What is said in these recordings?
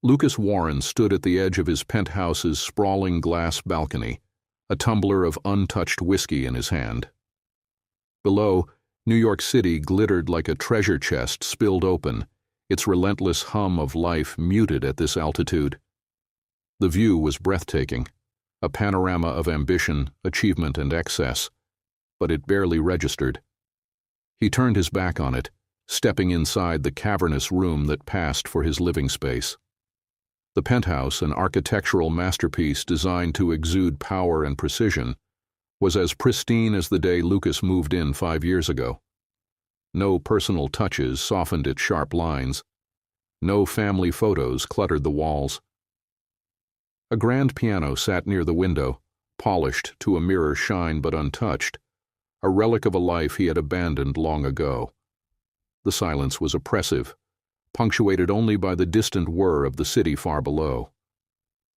Lucas Warren stood at the edge of his penthouse's sprawling glass balcony, a tumbler of untouched whiskey in his hand. Below, New York City glittered like a treasure chest spilled open, its relentless hum of life muted at this altitude. The view was breathtaking, a panorama of ambition, achievement, and excess, but it barely registered. He turned his back on it, stepping inside the cavernous room that passed for his living space. The penthouse, an architectural masterpiece designed to exude power and precision, was as pristine as the day Lucas moved in 5 years ago. No personal touches softened its sharp lines. No family photos cluttered the walls. A grand piano sat near the window, polished to a mirror shine but untouched, a relic of a life he had abandoned long ago. The silence was oppressive, punctuated only by the distant whir of the city far below.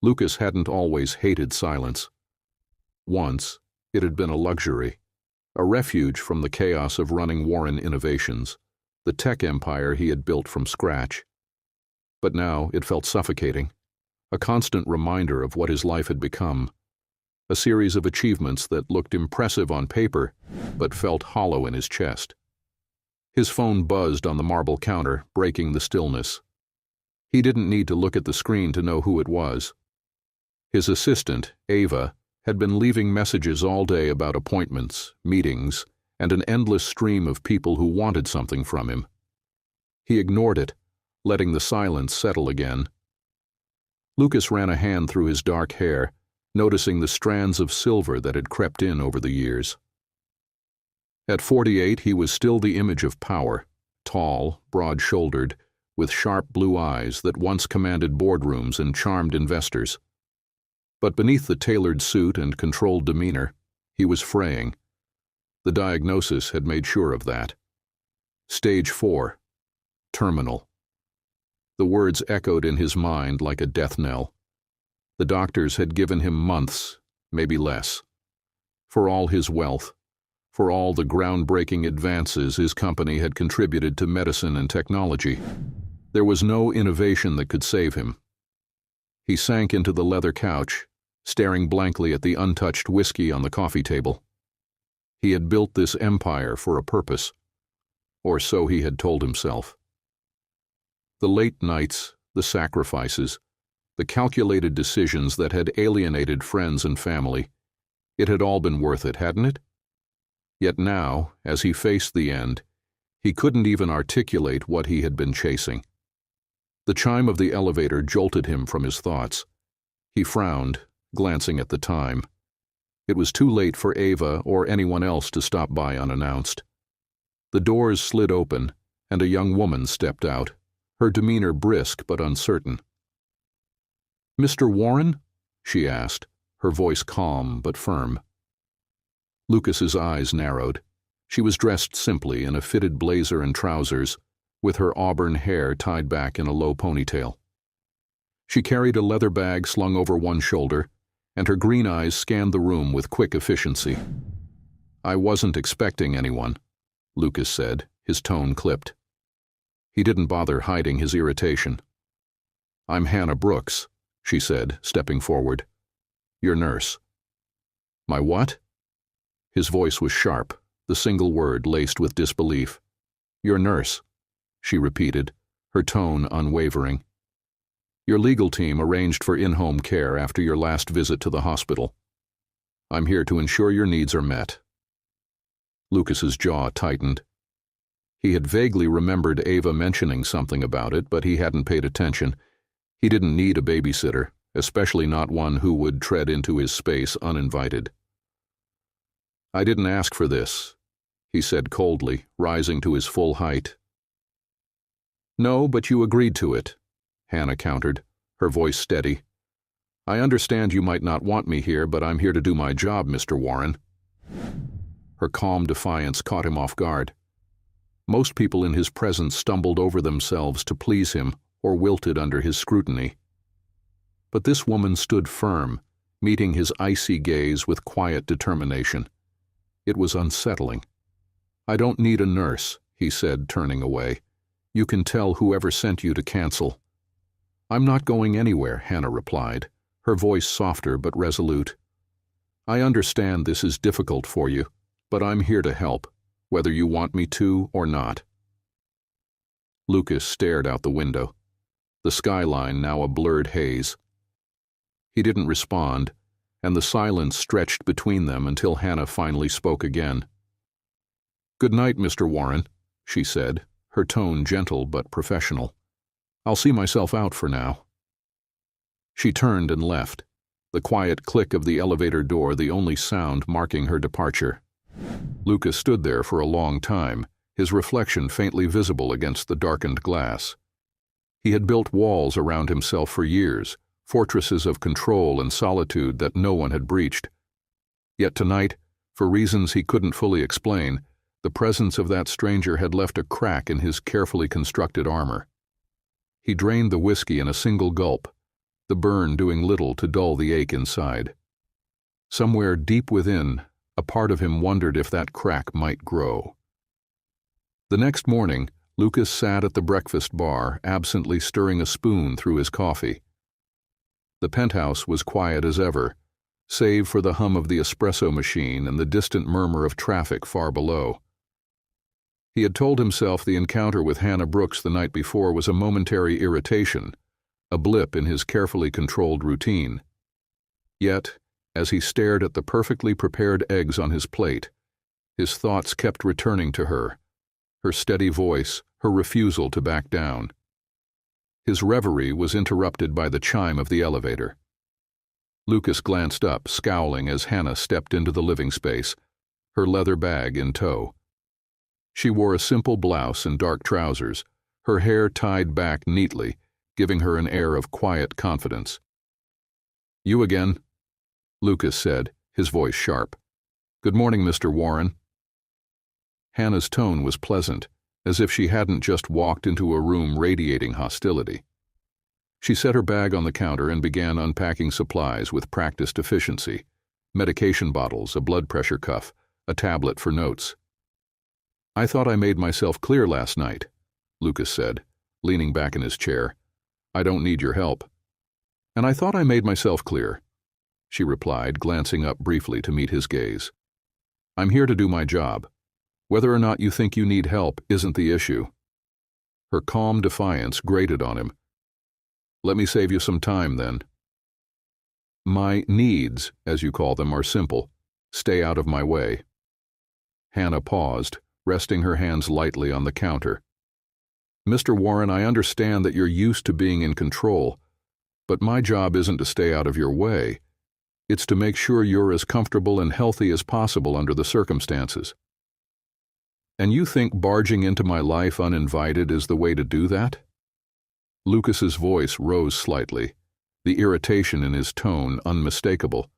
Lucas hadn't always hated silence. Once, it had been a luxury, a refuge from the chaos of running Warren Innovations, the tech empire he had built from scratch. But now it felt suffocating, a constant reminder of what his life had become, a series of achievements that looked impressive on paper but felt hollow in his chest. His phone buzzed on the marble counter, breaking the stillness. He didn't need to look at the screen to know who it was. His assistant, Ava, had been leaving messages all day about appointments, meetings, and an endless stream of people who wanted something from him. He ignored it, letting the silence settle again. Lucas ran a hand through his dark hair, noticing the strands of silver that had crept in over the years. At 48, he was still the image of power, tall, broad-shouldered, with sharp blue eyes that once commanded boardrooms and charmed investors. But beneath the tailored suit and controlled demeanor, he was fraying. The diagnosis had made sure of that. Stage 4. Terminal. The words echoed in his mind like a death knell. The doctors had given him months, maybe less. For all his wealth, for all the groundbreaking advances his company had contributed to medicine and technology, there was no innovation that could save him. He sank into the leather couch, staring blankly at the untouched whiskey on the coffee table. He had built this empire for a purpose, or so he had told himself. The late nights, the sacrifices, the calculated decisions that had alienated friends and family, it had all been worth it, hadn't it? Yet now, as he faced the end, he couldn't even articulate what he had been chasing. The chime of the elevator jolted him from his thoughts. He frowned, glancing at the time. It was too late for Ava or anyone else to stop by unannounced. The doors slid open, and a young woman stepped out, her demeanor brisk but uncertain. "Mr. Warren?" she asked, her voice calm but firm. Lucas's eyes narrowed. She was dressed simply in a fitted blazer and trousers, with her auburn hair tied back in a low ponytail. She carried a leather bag slung over one shoulder, and her green eyes scanned the room with quick efficiency. "I wasn't expecting anyone," Lucas said, his tone clipped. He didn't bother hiding his irritation. "I'm Hannah Brooks," she said, stepping forward. "Your nurse." "My what?" His voice was sharp, the single word laced with disbelief. "Your nurse," she repeated, her tone unwavering. "Your legal team arranged for in-home care after your last visit to the hospital. I'm here to ensure your needs are met." Lucas's jaw tightened. He had vaguely remembered Ava mentioning something about it, but he hadn't paid attention. He didn't need a babysitter, especially not one who would tread into his space uninvited. "I didn't ask for this," he said coldly, rising to his full height. "No, but you agreed to it," Hannah countered, her voice steady. "I understand you might not want me here, but I'm here to do my job, Mr. Warren." Her calm defiance caught him off guard. Most people in his presence stumbled over themselves to please him or wilted under his scrutiny. But this woman stood firm, meeting his icy gaze with quiet determination. It was unsettling. "I don't need a nurse," he said, turning away. "You can tell whoever sent you to cancel." "I'm not going anywhere," Hannah replied, her voice softer but resolute. "I understand this is difficult for you, but I'm here to help, whether you want me to or not." Lucas stared out the window, the skyline now a blurred haze. He didn't respond, and the silence stretched between them until Hannah finally spoke again. "Good night, Mr. Warren," she said, her tone gentle but professional. "I'll see myself out for now." She turned and left, the quiet click of the elevator door the only sound marking her departure. Lucas stood there for a long time, his reflection faintly visible against the darkened glass. He had built walls around himself for years, fortresses of control and solitude that no one had breached. Yet tonight, for reasons he couldn't fully explain, the presence of that stranger had left a crack in his carefully constructed armor. He drained the whiskey in a single gulp, the burn doing little to dull the ache inside. Somewhere deep within, a part of him wondered if that crack might grow. The next morning, Lucas sat at the breakfast bar, absently stirring a spoon through his coffee. The penthouse was quiet as ever, save for the hum of the espresso machine and the distant murmur of traffic far below. He had told himself the encounter with Hannah Brooks the night before was a momentary irritation, a blip in his carefully controlled routine. Yet, as he stared at the perfectly prepared eggs on his plate, his thoughts kept returning to her steady voice, her refusal to back down. His reverie was interrupted by the chime of the elevator. Lucas glanced up, scowling as Hannah stepped into the living space, her leather bag in tow. She wore a simple blouse and dark trousers, her hair tied back neatly, giving her an air of quiet confidence. "You again," Lucas said, his voice sharp. "Good morning, Mr. Warren." Hannah's tone was pleasant, as if she hadn't just walked into a room radiating hostility. She set her bag on the counter and began unpacking supplies with practiced efficiency: medication bottles, a blood pressure cuff, a tablet for notes. "I thought I made myself clear last night," Lucas said, leaning back in his chair. "I don't need your help." "And I thought I made myself clear," she replied, glancing up briefly to meet his gaze. "I'm here to do my job. Whether or not you think you need help isn't the issue." Her calm defiance grated on him. "Let me save you some time, then." "My needs, as you call them, are simple. Stay out of my way." Hannah paused, resting her hands lightly on the counter. "Mr. Warren, I understand that you're used to being in control, but my job isn't to stay out of your way. It's to make sure you're as comfortable and healthy as possible under the circumstances." "And you think barging into my life uninvited is the way to do that?" Lucas's voice rose slightly, the irritation in his tone unmistakable.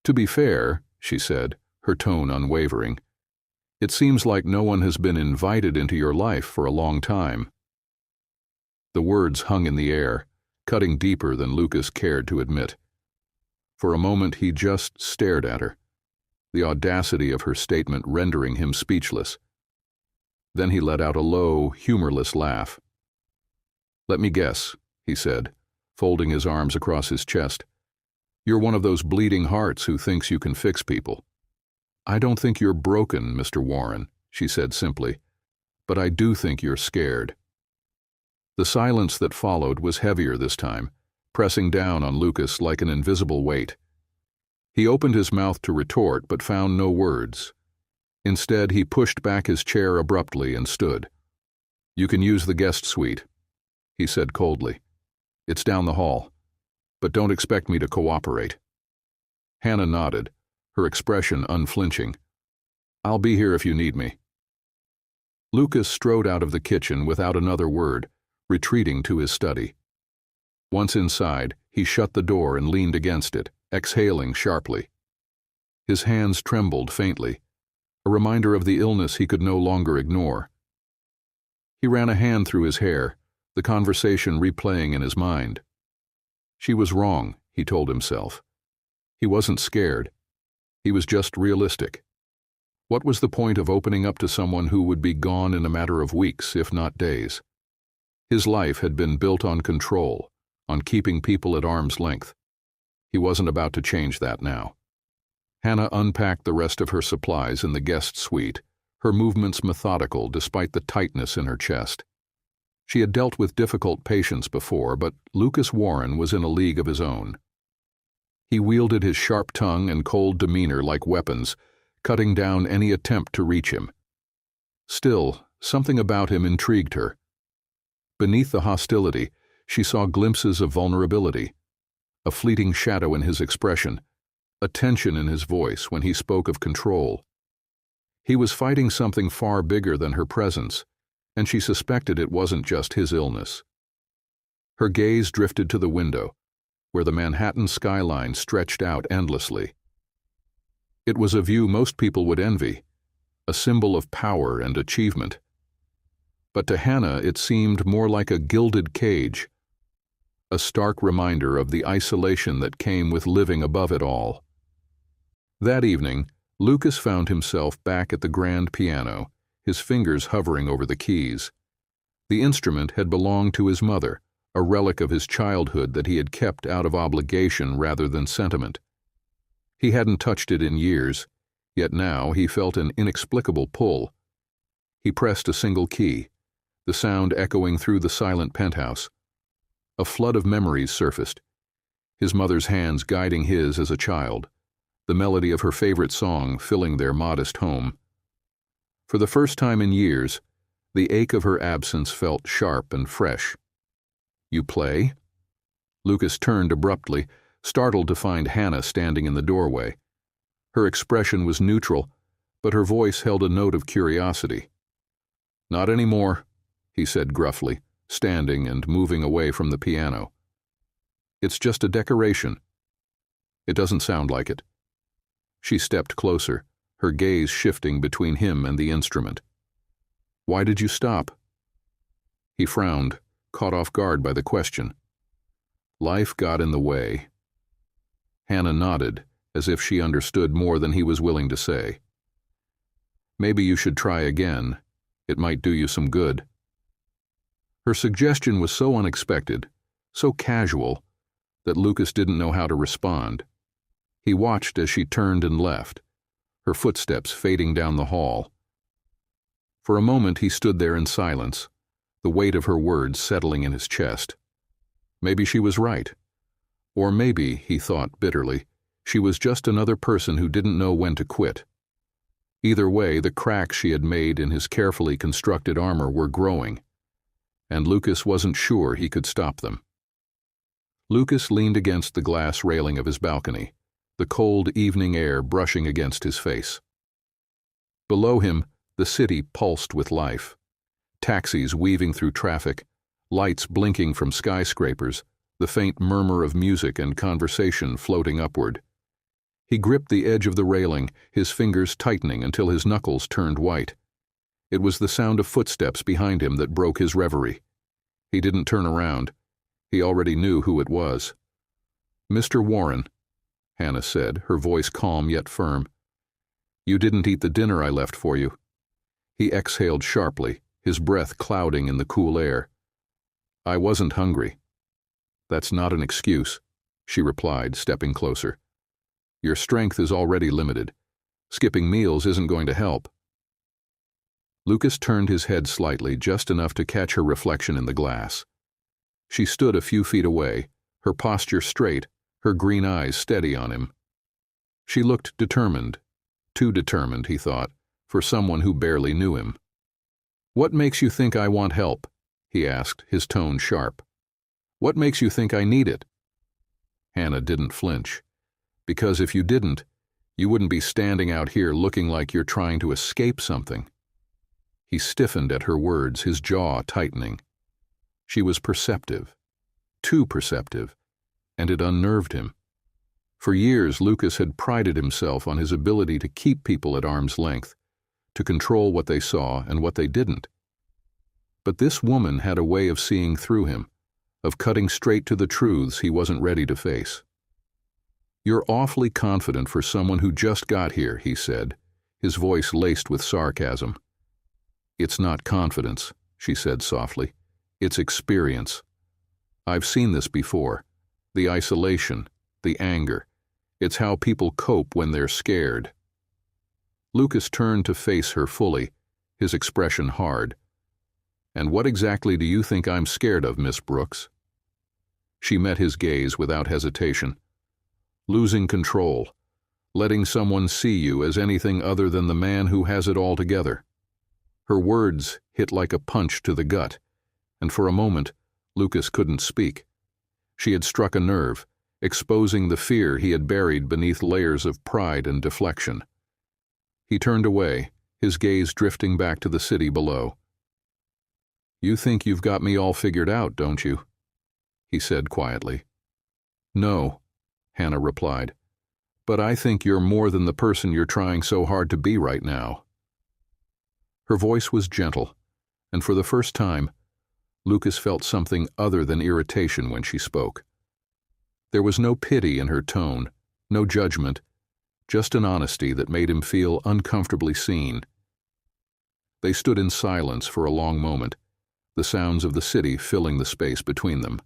"To be fair," she said, her tone unwavering, "it seems like no one has been invited into your life for a long time." The words hung in the air, cutting deeper than Lucas cared to admit. For a moment he just stared at her, the audacity of her statement rendering him speechless. Then he let out a low, humorless laugh. "Let me guess," he said, folding his arms across his chest. "You're one of those bleeding hearts who thinks you can fix people." "I don't think you're broken, Mr. Warren," she said simply, "but I do think you're scared." The silence that followed was heavier this time, pressing down on Lucas like an invisible weight. He opened his mouth to retort but found no words. Instead, he pushed back his chair abruptly and stood. "You can use the guest suite," he said coldly. "It's down the hall. But don't expect me to cooperate." Hannah nodded, her expression unflinching. "I'll be here if you need me." Lucas strode out of the kitchen without another word, retreating to his study. Once inside, he shut the door and leaned against it, exhaling sharply. His hands trembled faintly, a reminder of the illness he could no longer ignore. He ran a hand through his hair, the conversation replaying in his mind. She was wrong, he told himself. He wasn't scared. He was just realistic. What was the point of opening up to someone who would be gone in a matter of weeks, if not days? His life had been built on control, on keeping people at arm's length. He wasn't about to change that now. Hannah unpacked the rest of her supplies in the guest suite, her movements methodical despite the tightness in her chest. She had dealt with difficult patients before, but Lucas Warren was in a league of his own. He wielded his sharp tongue and cold demeanor like weapons, cutting down any attempt to reach him. Still, something about him intrigued her. Beneath the hostility, she saw glimpses of vulnerability, a fleeting shadow in his expression, a tension in his voice when he spoke of control. He was fighting something far bigger than her presence, and she suspected it wasn't just his illness. Her gaze drifted to the window, where the Manhattan skyline stretched out endlessly. It was a view most people would envy, a symbol of power and achievement. But to Hannah it seemed more like a gilded cage, a stark reminder of the isolation that came with living above it all. That evening, Lucas found himself back at the grand piano, his fingers hovering over the keys. The instrument had belonged to his mother, a relic of his childhood that he had kept out of obligation rather than sentiment. He hadn't touched it in years, yet now he felt an inexplicable pull. He pressed a single key, the sound echoing through the silent penthouse. A flood of memories surfaced, his mother's hands guiding his as a child, the melody of her favorite song filling their modest home. For the first time in years, the ache of her absence felt sharp and fresh. "You play?" Lucas turned abruptly, startled to find Hannah standing in the doorway. Her expression was neutral, but her voice held a note of curiosity. "Not anymore," he said gruffly, standing and moving away from the piano. "It's just a decoration." "It doesn't sound like it." She stepped closer, her gaze shifting between him and the instrument. "Why did you stop?" He frowned, caught off guard by the question. "Life got in the way." Hannah nodded, as if she understood more than he was willing to say. "Maybe you should try again. It might do you some good." Her suggestion was so unexpected, so casual, that Lucas didn't know how to respond. He watched as she turned and left, her footsteps fading down the hall. For a moment he stood there in silence, the weight of her words settling in his chest. Maybe she was right. Or maybe, he thought bitterly, she was just another person who didn't know when to quit. Either way, the cracks she had made in his carefully constructed armor were growing, and Lucas wasn't sure he could stop them. Lucas leaned against the glass railing of his balcony, the cold evening air brushing against his face. Below him, the city pulsed with life. Taxis weaving through traffic, lights blinking from skyscrapers, the faint murmur of music and conversation floating upward. He gripped the edge of the railing, his fingers tightening until his knuckles turned white. It was the sound of footsteps behind him that broke his reverie. He didn't turn around. He already knew who it was. "Mr. Warren," Hannah said, her voice calm yet firm. "You didn't eat the dinner I left for you." He exhaled sharply, his breath clouding in the cool air. "I wasn't hungry." "That's not an excuse," she replied, stepping closer. "Your strength is already limited. Skipping meals isn't going to help." Lucas turned his head slightly, just enough to catch her reflection in the glass. She stood a few feet away, her posture straight, her green eyes steady on him. She looked determined, too determined, he thought, for someone who barely knew him. "What makes you think I want help?" he asked, his tone sharp. "What makes you think I need it?" Hannah didn't flinch. "Because if you didn't, you wouldn't be standing out here looking like you're trying to escape something." He stiffened at her words, his jaw tightening. She was perceptive, too perceptive, and it unnerved him. For years, Lucas had prided himself on his ability to keep people at arm's length, to control what they saw and what they didn't. But this woman had a way of seeing through him, of cutting straight to the truths he wasn't ready to face. "You're awfully confident for someone who just got here," he said, his voice laced with sarcasm. "It's not confidence," she said softly. "It's experience. I've seen this before. The isolation, the anger. It's how people cope when they're scared. Lucas turned to face her fully, his expression hard. And what exactly do you think I'm scared of, Miss Brooks? She met his gaze without hesitation. Losing control, letting someone see you as anything other than the man who has it all together. Her words hit like a punch to the gut, and for a moment, Lucas couldn't speak. She had struck a nerve, exposing the fear he had buried beneath layers of pride and deflection. He turned away, his gaze drifting back to the city below. You think you've got me all figured out, don't you? He said quietly. No, Hannah replied, but I think you're more than the person you're trying so hard to be right now. Her voice was gentle, and for the first time, Lucas felt something other than irritation when she spoke. There was no pity in her tone, no judgment, just an honesty that made him feel uncomfortably seen. They stood in silence for a long moment, the sounds of the city filling the space between them.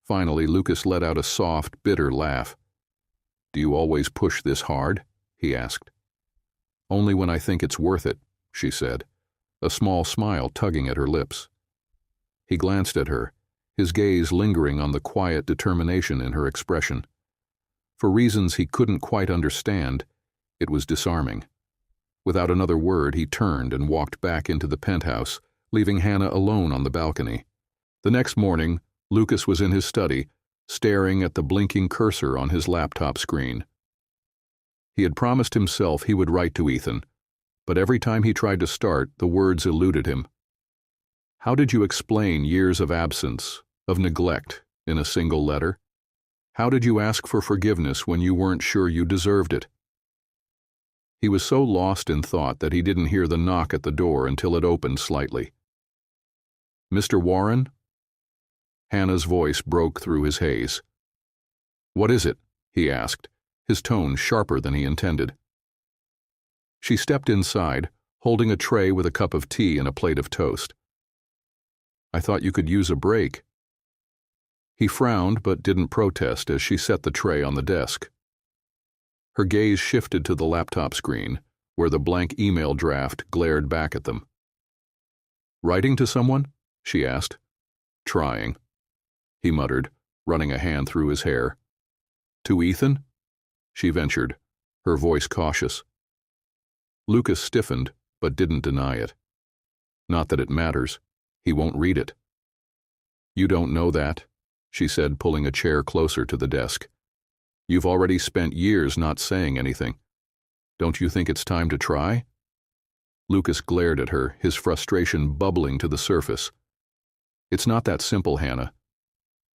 Finally, Lucas let out a soft, bitter laugh. Do you always push this hard? He asked. Only when I think it's worth it, she said, a small smile tugging at her lips. He glanced at her, his gaze lingering on the quiet determination in her expression. For reasons he couldn't quite understand, it was disarming. Without another word, he turned and walked back into the penthouse, leaving Hannah alone on the balcony. The next morning, Lucas was in his study, staring at the blinking cursor on his laptop screen. He had promised himself he would write to Ethan, but every time he tried to start, the words eluded him. How did you explain years of absence, of neglect, in a single letter? How did you ask for forgiveness when you weren't sure you deserved it? He was so lost in thought that he didn't hear the knock at the door until it opened slightly. Mr. Warren? Hannah's voice broke through his haze. What is it? He asked, his tone sharper than he intended. She stepped inside, holding a tray with a cup of tea and a plate of toast. I thought you could use a break. He frowned but didn't protest as she set the tray on the desk. Her gaze shifted to the laptop screen, where the blank email draft glared back at them. Writing to someone? She asked. Trying, he muttered, running a hand through his hair. To Ethan? She ventured, her voice cautious. Lucas stiffened, but didn't deny it. Not that it matters. He won't read it. You don't know that, she said, pulling a chair closer to the desk. You've already spent years not saying anything. Don't you think it's time to try? Lucas glared at her, his frustration bubbling to the surface. It's not that simple, Hannah.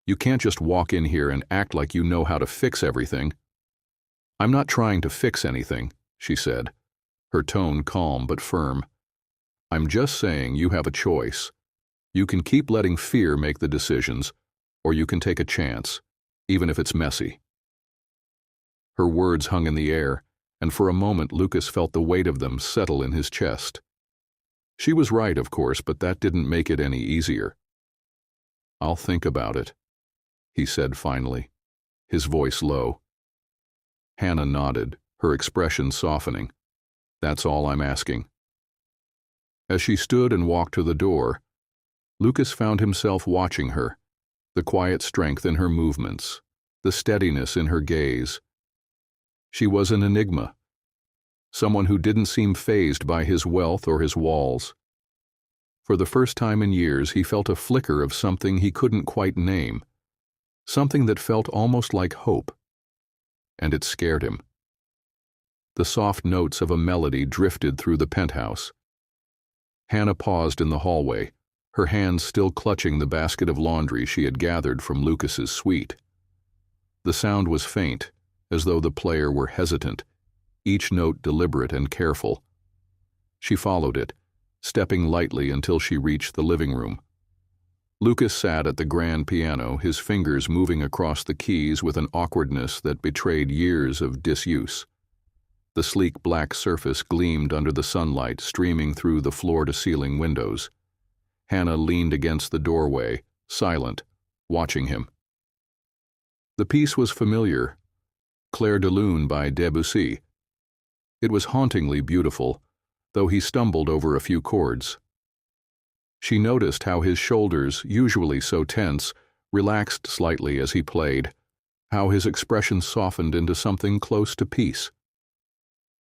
You can't just walk in here and act like you know how to fix everything. I'm not trying to fix anything, she said, her tone calm but firm. I'm just saying you have a choice. You can keep letting fear make the decisions, or you can take a chance, even if it's messy. Her words hung in the air, and for a moment Lucas felt the weight of them settle in his chest. She was right, of course, but that didn't make it any easier. I'll think about it, he said finally, his voice low. Hannah nodded, her expression softening. That's all I'm asking. As she stood and walked to the door, Lucas found himself watching her, the quiet strength in her movements, the steadiness in her gaze. She was an enigma, someone who didn't seem fazed by his wealth or his walls. For the first time in years, he felt a flicker of something he couldn't quite name, something that felt almost like hope, and it scared him. The soft notes of a melody drifted through the penthouse. Hannah paused in the hallway, her hands still clutching the basket of laundry she had gathered from Lucas's suite. The sound was faint, as though the player were hesitant, each note deliberate and careful. She followed it, stepping lightly until she reached the living room. Lucas sat at the grand piano, his fingers moving across the keys with an awkwardness that betrayed years of disuse. The sleek black surface gleamed under the sunlight streaming through the floor-to-ceiling windows. Hannah leaned against the doorway, silent, watching him. The piece was familiar, Clair de Lune by Debussy. It was hauntingly beautiful, though he stumbled over a few chords. She noticed how his shoulders, usually so tense, relaxed slightly as he played, how his expression softened into something close to peace.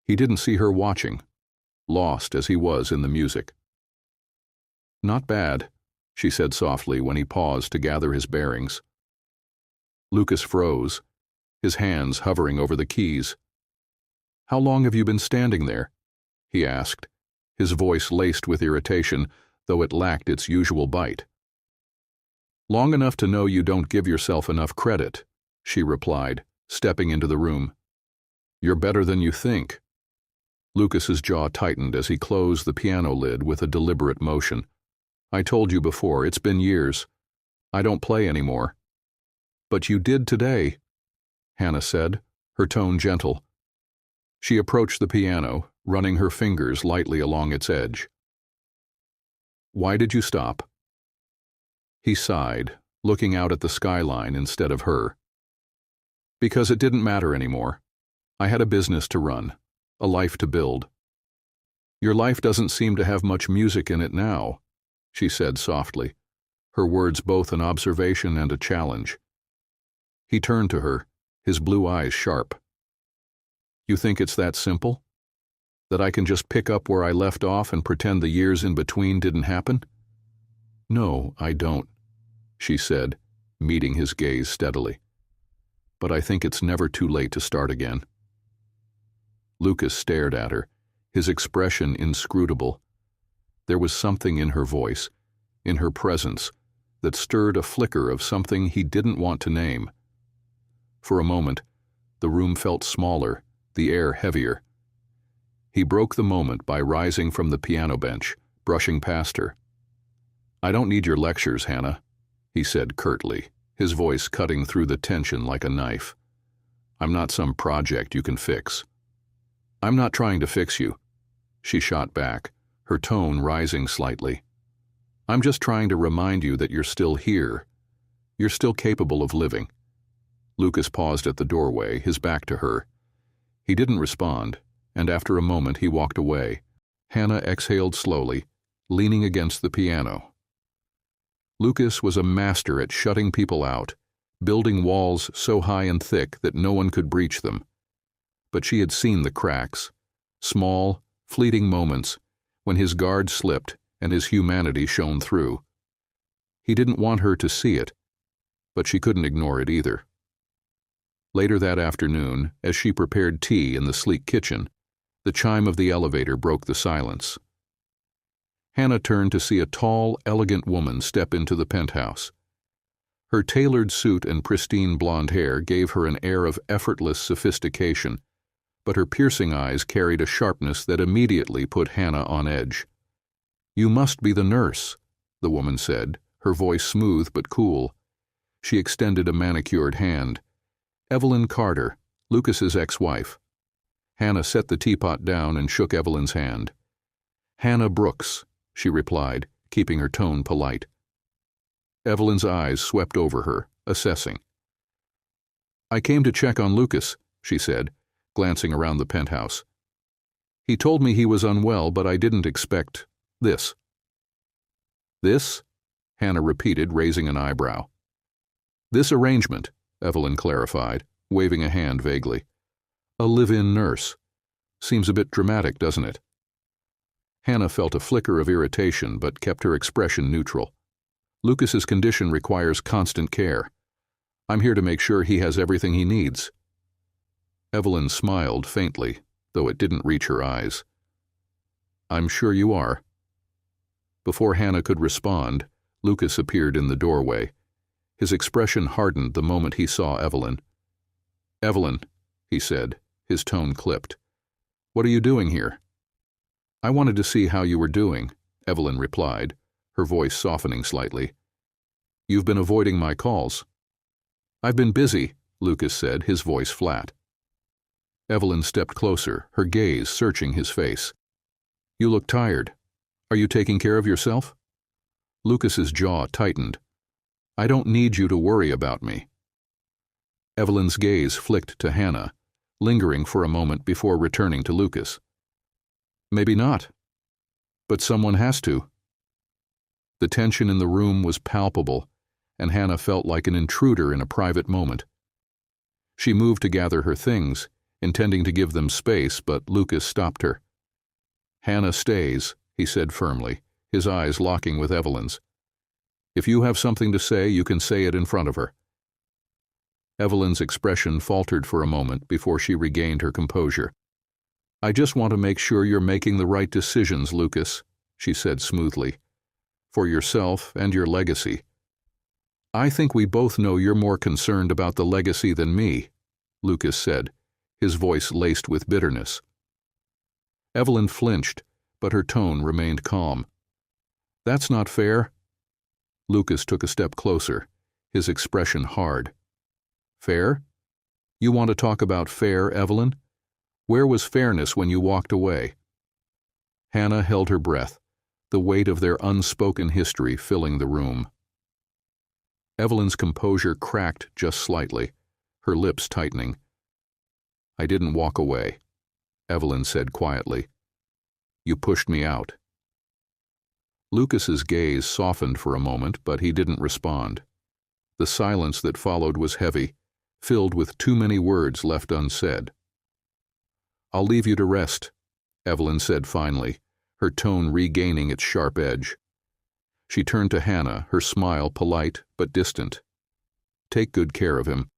He didn't see her watching, lost as he was in the music. "Not bad," she said softly when he paused to gather his bearings. Lucas froze, his hands hovering over the keys. "How long have you been standing there?" he asked, his voice laced with irritation, though it lacked its usual bite. "Long enough to know you don't give yourself enough credit," she replied, stepping into the room. "You're better than you think." Lucas's jaw tightened as he closed the piano lid with a deliberate motion. "I told you before, it's been years. I don't play anymore." "But you did today," Hannah said, her tone gentle. She approached the piano, running her fingers lightly along its edge. "Why did you stop?" He sighed, looking out at the skyline instead of her. "Because it didn't matter anymore. I had a business to run, a life to build." "Your life doesn't seem to have much music in it now," she said softly, her words both an observation and a challenge. He turned to her, his blue eyes sharp. "You think it's that simple? That I can just pick up where I left off and pretend the years in between didn't happen?" "No, I don't," she said, meeting his gaze steadily. "But I think it's never too late to start again." Lucas stared at her, his expression inscrutable. There was something in her voice, in her presence, that stirred a flicker of something he didn't want to name. For a moment, the room felt smaller, the air heavier. He broke the moment by rising from the piano bench, brushing past her. "I don't need your lectures, Hannah," he said curtly, his voice cutting through the tension like a knife. "I'm not some project you can fix." "I'm not trying to fix you," she shot back, her tone rising slightly. "I'm just trying to remind you that you're still here. You're still capable of living." Lucas paused at the doorway, his back to her. He didn't respond, and after a moment he walked away. Hannah exhaled slowly, leaning against the piano. Lucas was a master at shutting people out, building walls so high and thick that no one could breach them. But she had seen the cracks, small, fleeting moments, when his guard slipped and his humanity shone through. He didn't want her to see it, but she couldn't ignore it either. Later that afternoon, as she prepared tea in the sleek kitchen, the chime of the elevator broke the silence. Hannah turned to see a tall, elegant woman step into the penthouse. Her tailored suit and pristine blonde hair gave her an air of effortless sophistication, but her piercing eyes carried a sharpness that immediately put Hannah on edge. "You must be the nurse," the woman said, her voice smooth but cool. She extended a manicured hand. "Evelyn Carter, Lucas's ex-wife." Hannah set the teapot down and shook Evelyn's hand. "Hannah Brooks," she replied, keeping her tone polite. Evelyn's eyes swept over her, assessing. "I came to check on Lucas," she said, glancing around the penthouse. "He told me he was unwell, but I didn't expect this." "This?" Hannah repeated, raising an eyebrow. "This arrangement," Evelyn clarified, waving a hand vaguely. "A live-in nurse. Seems a bit dramatic, doesn't it?" Hannah felt a flicker of irritation but kept her expression neutral. "Lucas's condition requires constant care. I'm here to make sure he has everything he needs." Evelyn smiled faintly, though it didn't reach her eyes. "I'm sure you are." Before Hannah could respond, Lucas appeared in the doorway. His expression hardened the moment he saw Evelyn. "Evelyn," he said, his tone clipped. "What are you doing here?" "I wanted to see how you were doing," Evelyn replied, her voice softening slightly. "You've been avoiding my calls." "I've been busy," Lucas said, his voice flat. Evelyn stepped closer, her gaze searching his face. "You look tired. Are you taking care of yourself?" Lucas's jaw tightened. I don't need you to worry about me." Evelyn's gaze flicked to Hannah, lingering for a moment before returning to Lucas. "Maybe not. But someone has to." The tension in the room was palpable, and Hannah felt like an intruder in a private moment. She moved to gather her things, intending to give them space, but Lucas stopped her. "Hannah stays," he said firmly, his eyes locking with Evelyn's. "If you have something to say, you can say it in front of her." Evelyn's expression faltered for a moment before she regained her composure. "I just want to make sure you're making the right decisions, Lucas," she said smoothly. "For yourself and your legacy. I think we both know you're more concerned about the legacy than me," Lucas said, his voice laced with bitterness. Evelyn flinched, but her tone remained calm. "That's not fair." Lucas took a step closer, his expression hard. "Fair? You want to talk about fair, Evelyn? Where was fairness when you walked away?" Hannah held her breath, the weight of their unspoken history filling the room. Evelyn's composure cracked just slightly, her lips tightening. "I didn't walk away," Evelyn said quietly. "You pushed me out." Lucas's gaze softened for a moment, but he didn't respond. The silence that followed was heavy, filled with too many words left unsaid. "I'll leave you to rest," Evelyn said finally, her tone regaining its sharp edge. She turned to Hannah, her smile polite but distant. "Take good care of him."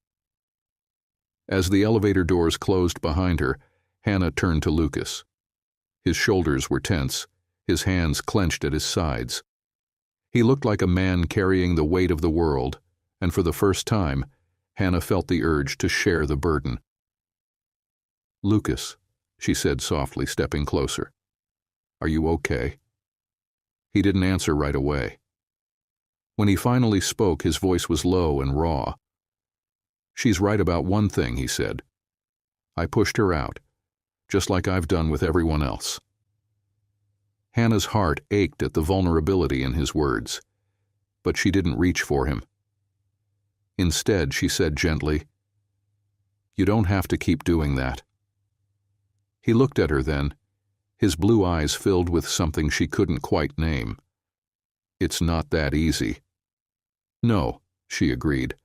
As the elevator doors closed behind her, Hannah turned to Lucas. His shoulders were tense, his hands clenched at his sides. He looked like a man carrying the weight of the world, and for the first time, Hannah felt the urge to share the burden. "Lucas," she said softly, stepping closer. "Are you okay?" He didn't answer right away. When he finally spoke, his voice was low and raw. "She's right about one thing," he said. "I pushed her out, just like I've done with everyone else." Hannah's heart ached at the vulnerability in his words, but she didn't reach for him. Instead, she said gently, "You don't have to keep doing that." He looked at her then, his blue eyes filled with something she couldn't quite name. "It's not that easy." "No," she agreed,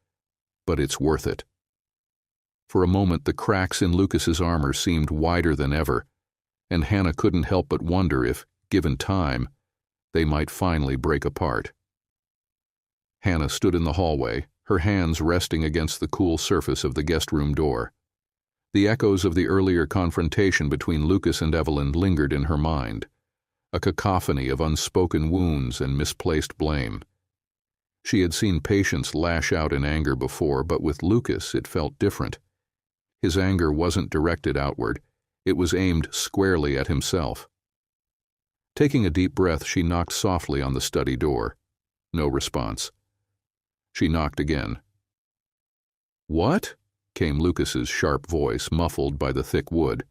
"but it's worth it." For a moment, the cracks in Lucas's armor seemed wider than ever, and Hannah couldn't help but wonder if, given time, they might finally break apart. Hannah stood in the hallway, her hands resting against the cool surface of the guest room door. The echoes of the earlier confrontation between Lucas and Evelyn lingered in her mind, a cacophony of unspoken wounds and misplaced blame. She had seen patience lash out in anger before, but with Lucas it felt different. His anger wasn't directed outward, it was aimed squarely at himself. Taking a deep breath, she knocked softly on the study door. No response. She knocked again. "What?" came Lucas's sharp voice, muffled by the thick wood.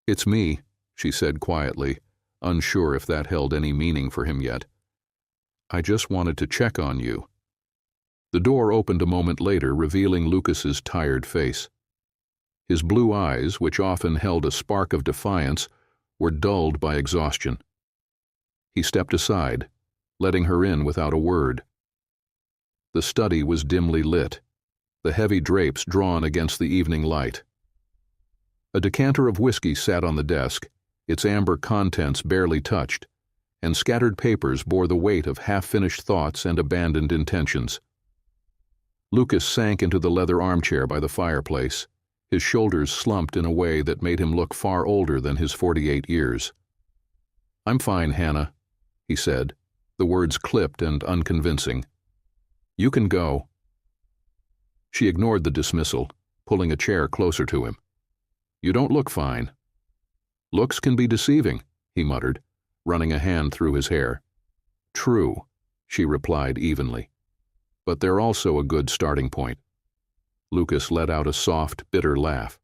"It's me," she said quietly, unsure if that held any meaning for him yet. "I just wanted to check on you." The door opened a moment later, revealing Lucas's tired face. His blue eyes, which often held a spark of defiance, were dulled by exhaustion. He stepped aside, letting her in without a word. The study was dimly lit, the heavy drapes drawn against the evening light. A decanter of whiskey sat on the desk, its amber contents barely touched, and scattered papers bore the weight of half-finished thoughts and abandoned intentions. Lucas sank into the leather armchair by the fireplace, his shoulders slumped in a way that made him look far older than his 48 years. "I'm fine, Hannah," he said, the words clipped and unconvincing. "You can go." She ignored the dismissal, pulling a chair closer to him. "You don't look fine." "Looks can be deceiving," he muttered, running a hand through his hair. "True," she replied evenly. "But they're also a good starting point." Lucas let out a soft, bitter laugh.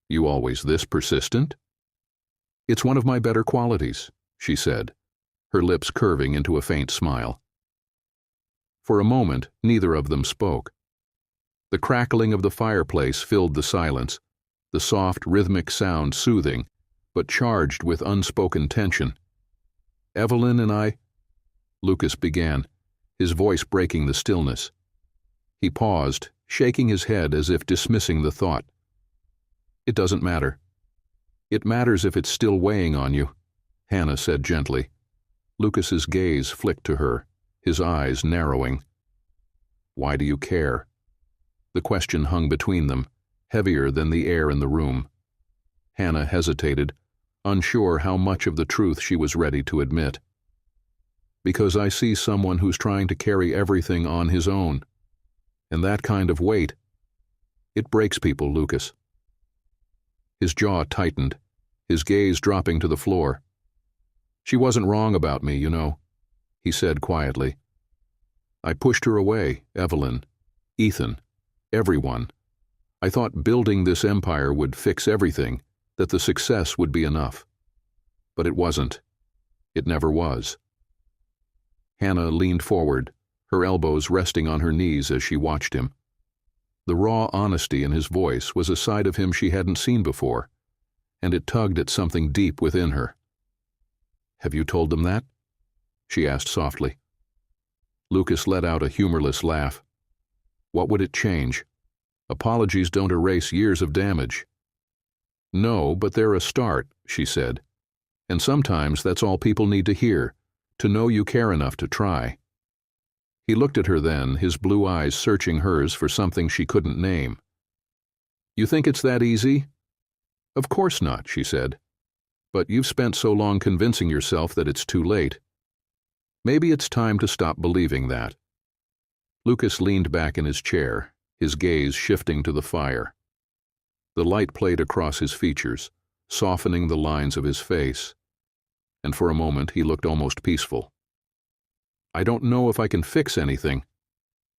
"You always this persistent?" "It's one of my better qualities," she said, her lips curving into a faint smile. For a moment, neither of them spoke. The crackling of the fireplace filled the silence, the soft, rhythmic sound soothing, but charged with unspoken tension. "Evelyn and I—" Lucas began, his voice breaking the stillness. He paused, shaking his head as if dismissing the thought. "It doesn't matter." "It matters if it's still weighing on you," Hannah said gently. Lucas's gaze flicked to her, his eyes narrowing. "Why do you care?" The question hung between them, heavier than the air in the room. Hannah hesitated, unsure how much of the truth she was ready to admit. "Because I see someone who's trying to carry everything on his own. And that kind of weight, it breaks people, Lucas." His jaw tightened, his gaze dropping to the floor. "She wasn't wrong about me, you know," he said quietly. "I pushed her away, Evelyn, Ethan, everyone. I thought building this empire would fix everything, that the success would be enough. But it wasn't. It never was." Hannah leaned forward, her elbows resting on her knees as she watched him. The raw honesty in his voice was a side of him she hadn't seen before, and it tugged at something deep within her. "Have you told them that?" she asked softly. Lucas let out a humorless laugh. What would it change? Apologies don't erase years of damage. "No, but they're a start," she said. "And sometimes that's all people need to hear, to know you care enough to try." He looked at her then, his blue eyes searching hers for something she couldn't name. "You think it's that easy?" "Of course not," she said. "But you've spent so long convincing yourself that it's too late. Maybe it's time to stop believing that." Lucas leaned back in his chair, his gaze shifting to the fire. The light played across his features, softening the lines of his face, and for a moment he looked almost peaceful. "I don't know if I can fix anything,"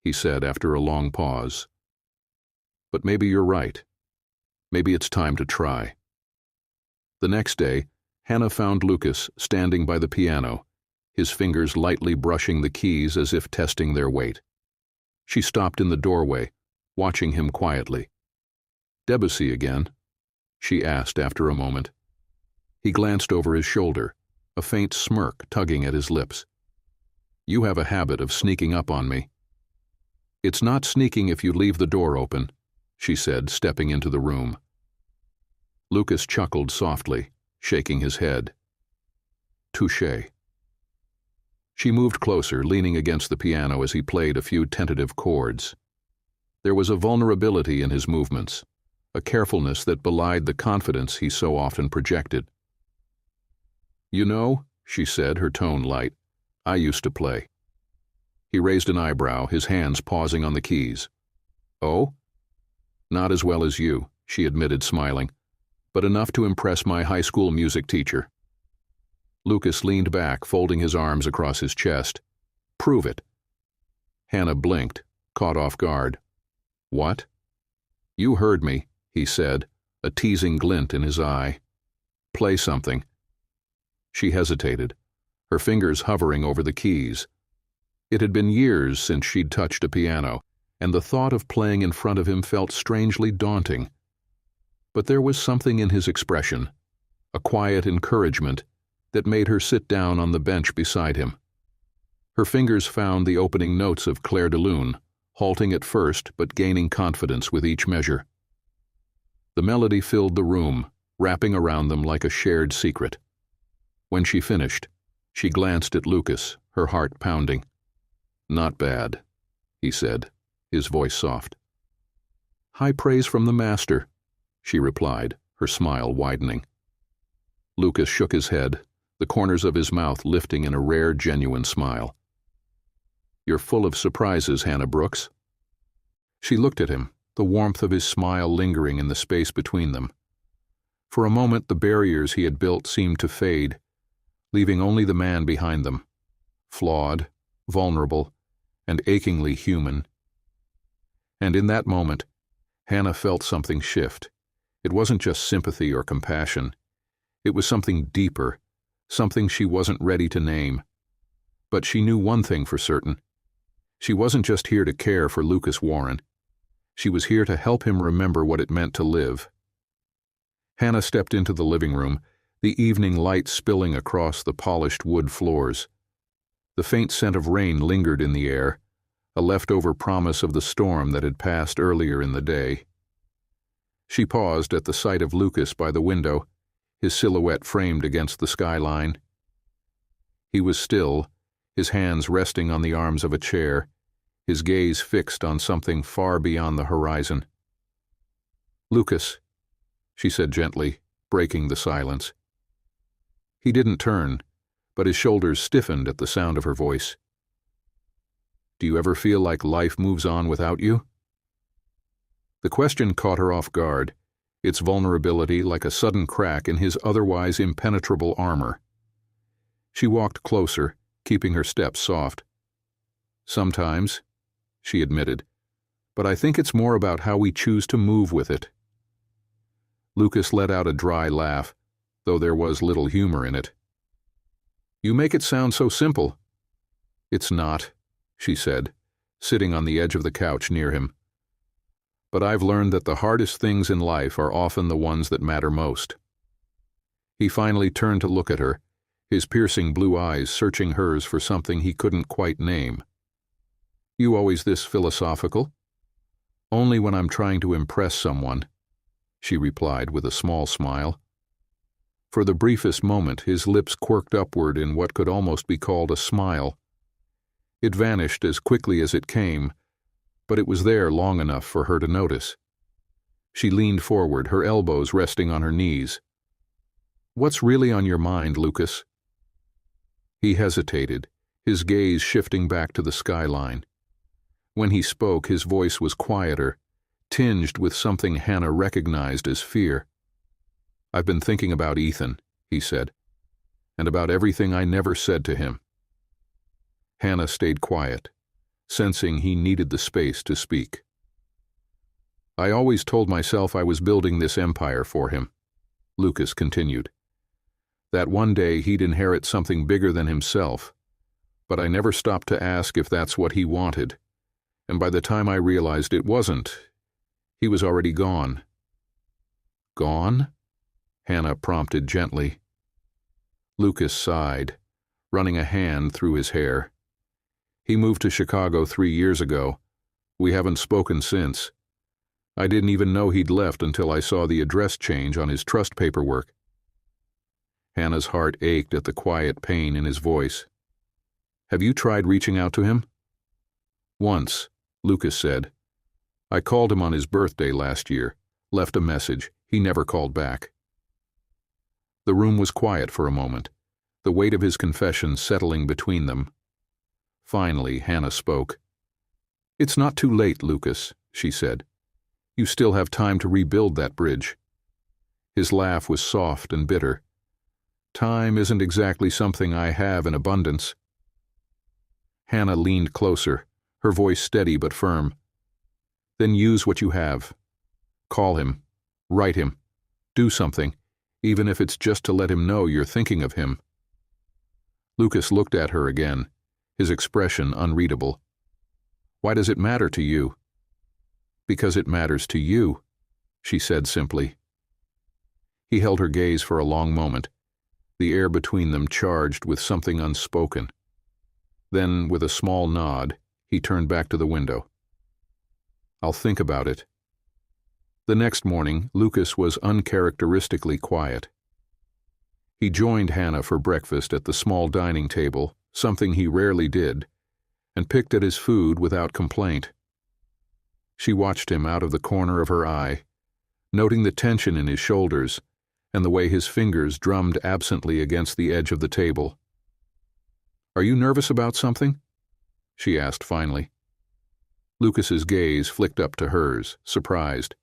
he said after a long pause. "But maybe you're right. Maybe it's time to try." The next day, Hannah found Lucas standing by the piano, his fingers lightly brushing the keys as if testing their weight. She stopped in the doorway, watching him quietly. "Debussy again?" she asked after a moment. He glanced over his shoulder, a faint smirk tugging at his lips. "You have a habit of sneaking up on me." "It's not sneaking if you leave the door open," she said, stepping into the room. Lucas chuckled softly, shaking his head. "Touché." She moved closer, leaning against the piano as he played a few tentative chords. There was a vulnerability in his movements, a carefulness that belied the confidence he so often projected. "You know," she said, her tone light, "I used to play." He raised an eyebrow, his hands pausing on the keys. "Oh?" "Not as well as you," she admitted, smiling, "but enough to impress my high school music teacher." Lucas leaned back, folding his arms across his chest. "Prove it." Hannah blinked, caught off guard. "What?" "You heard me," he said, a teasing glint in his eye. "Play something." She hesitated, her fingers hovering over the keys. It had been years since she'd touched a piano, and the thought of playing in front of him felt strangely daunting. But there was something in his expression, a quiet encouragement, that made her sit down on the bench beside him. Her fingers found the opening notes of Clair de Lune, halting at first but gaining confidence with each measure. The melody filled the room, wrapping around them like a shared secret. When she finished, she glanced at Lucas, her heart pounding. "Not bad," he said, his voice soft. "High praise from the master," she replied, her smile widening. Lucas shook his head, the corners of his mouth lifting in a rare, genuine smile. "You're full of surprises, Hannah Brooks." She looked at him, the warmth of his smile lingering in the space between them. For a moment the barriers he had built seemed to fade, leaving only the man behind them, flawed, vulnerable, and achingly human. And in that moment, Hannah felt something shift. It wasn't just sympathy or compassion. It was something deeper, something she wasn't ready to name. But she knew one thing for certain. She wasn't just here to care for Lucas Warren. She was here to help him remember what it meant to live. Hannah stepped into the living room, the evening light spilling across the polished wood floors. The faint scent of rain lingered in the air, a leftover promise of the storm that had passed earlier in the day. She paused at the sight of Lucas by the window, his silhouette framed against the skyline. He was still, his hands resting on the arms of a chair, his gaze fixed on something far beyond the horizon. "Lucas," she said gently, breaking the silence. He didn't turn, but his shoulders stiffened at the sound of her voice. "Do you ever feel like life moves on without you?" The question caught her off guard, its vulnerability like a sudden crack in his otherwise impenetrable armor. She walked closer, keeping her steps soft. "Sometimes," she admitted, "but I think it's more about how we choose to move with it." Lucas let out a dry laugh, though there was little humor in it. "You make it sound so simple." "It's not," she said, sitting on the edge of the couch near him. "But I've learned that the hardest things in life are often the ones that matter most." He finally turned to look at her, his piercing blue eyes searching hers for something he couldn't quite name. "You always this philosophical?" "Only when I'm trying to impress someone," she replied with a small smile. For the briefest moment, his lips quirked upward in what could almost be called a smile. It vanished as quickly as it came, but it was there long enough for her to notice. She leaned forward, her elbows resting on her knees. "What's really on your mind, Lucas?" He hesitated, his gaze shifting back to the skyline. When he spoke, his voice was quieter, tinged with something Hannah recognized as fear. "I've been thinking about Ethan," he said, "and about everything I never said to him." Hannah stayed quiet, sensing he needed the space to speak. "I always told myself I was building this empire for him," Lucas continued. "That one day he'd inherit something bigger than himself, but I never stopped to ask if that's what he wanted, and by the time I realized it wasn't, he was already gone." "Gone?" Hannah prompted gently. Lucas sighed, running a hand through his hair. "He moved to Chicago 3 years ago. We haven't spoken since. I didn't even know he'd left until I saw the address change on his trust paperwork." Hannah's heart ached at the quiet pain in his voice. "Have you tried reaching out to him?" "Once," Lucas said. "I called him on his birthday last year, left a message. He never called back." The room was quiet for a moment, the weight of his confession settling between them. Finally, Hannah spoke. "It's not too late, Lucas," she said. "You still have time to rebuild that bridge." His laugh was soft and bitter. "Time isn't exactly something I have in abundance." Hannah leaned closer, her voice steady but firm. "Then use what you have. Call him, write him, do something, even if it's just to let him know you're thinking of him." Lucas looked at her again, his expression unreadable. "Why does it matter to you?" "Because it matters to you," she said simply. He held her gaze for a long moment, the air between them charged with something unspoken. Then, with a small nod, he turned back to the window. "I'll think about it." The next morning, Lucas was uncharacteristically quiet. He joined Hannah for breakfast at the small dining table, something he rarely did, and picked at his food without complaint. She watched him out of the corner of her eye, noting the tension in his shoulders and the way his fingers drummed absently against the edge of the table. "Are you nervous about something?" she asked finally. Lucas's gaze flicked up to hers, surprised.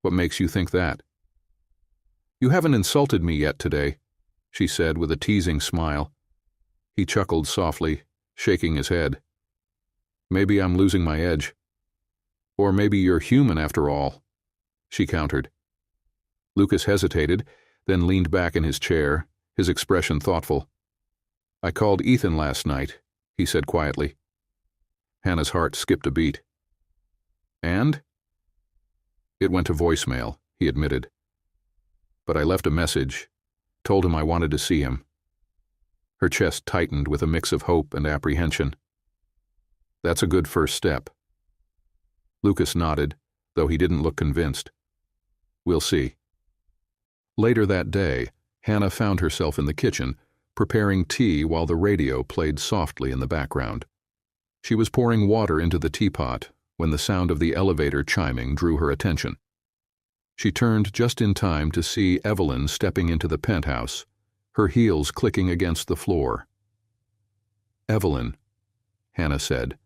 "What makes you think that?" "You haven't insulted me yet today," she said with a teasing smile. He chuckled softly, shaking his head. "Maybe I'm losing my edge." "Or maybe you're human after all," she countered. Lucas hesitated, then leaned back in his chair, his expression thoughtful. "I called Ethan last night," he said quietly. Hannah's heart skipped a beat. And? It went to voicemail, he admitted. But I left a message, told him I wanted to see him. Her chest tightened with a mix of hope and apprehension. That's a good first step. Lucas nodded, though he didn't look convinced. We'll see. Later that day, Hannah found herself in the kitchen, preparing tea while the radio played softly in the background. She was pouring water into the teapot when the sound of the elevator chiming drew her attention. She turned just in time to see Evelyn stepping into the penthouse, her heels clicking against the floor. "Evelyn," Hannah said,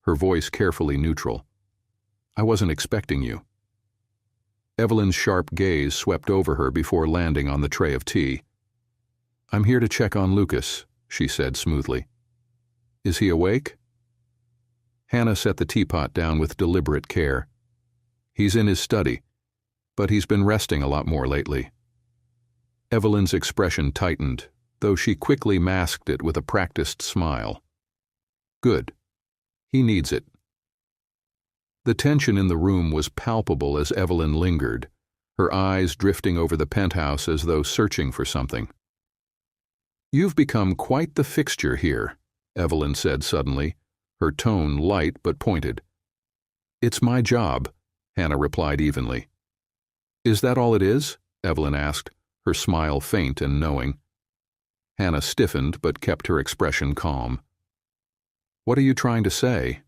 her voice carefully neutral. "I wasn't expecting you." Evelyn's sharp gaze swept over her before landing on the tray of tea. "I'm here to check on Lucas," she said smoothly. "Is he awake?" Hannah set the teapot down with deliberate care. "He's in his study, but he's been resting a lot more lately." Evelyn's expression tightened, though she quickly masked it with a practiced smile. "Good. He needs it." The tension in the room was palpable as Evelyn lingered, her eyes drifting over the penthouse as though searching for something. "You've become quite the fixture here," Evelyn said suddenly, her tone light but pointed. "It's my job," Hannah replied evenly. "Is that all it is?" Evelyn asked, her smile faint and knowing. Hannah stiffened but kept her expression calm. "What are you trying to say?"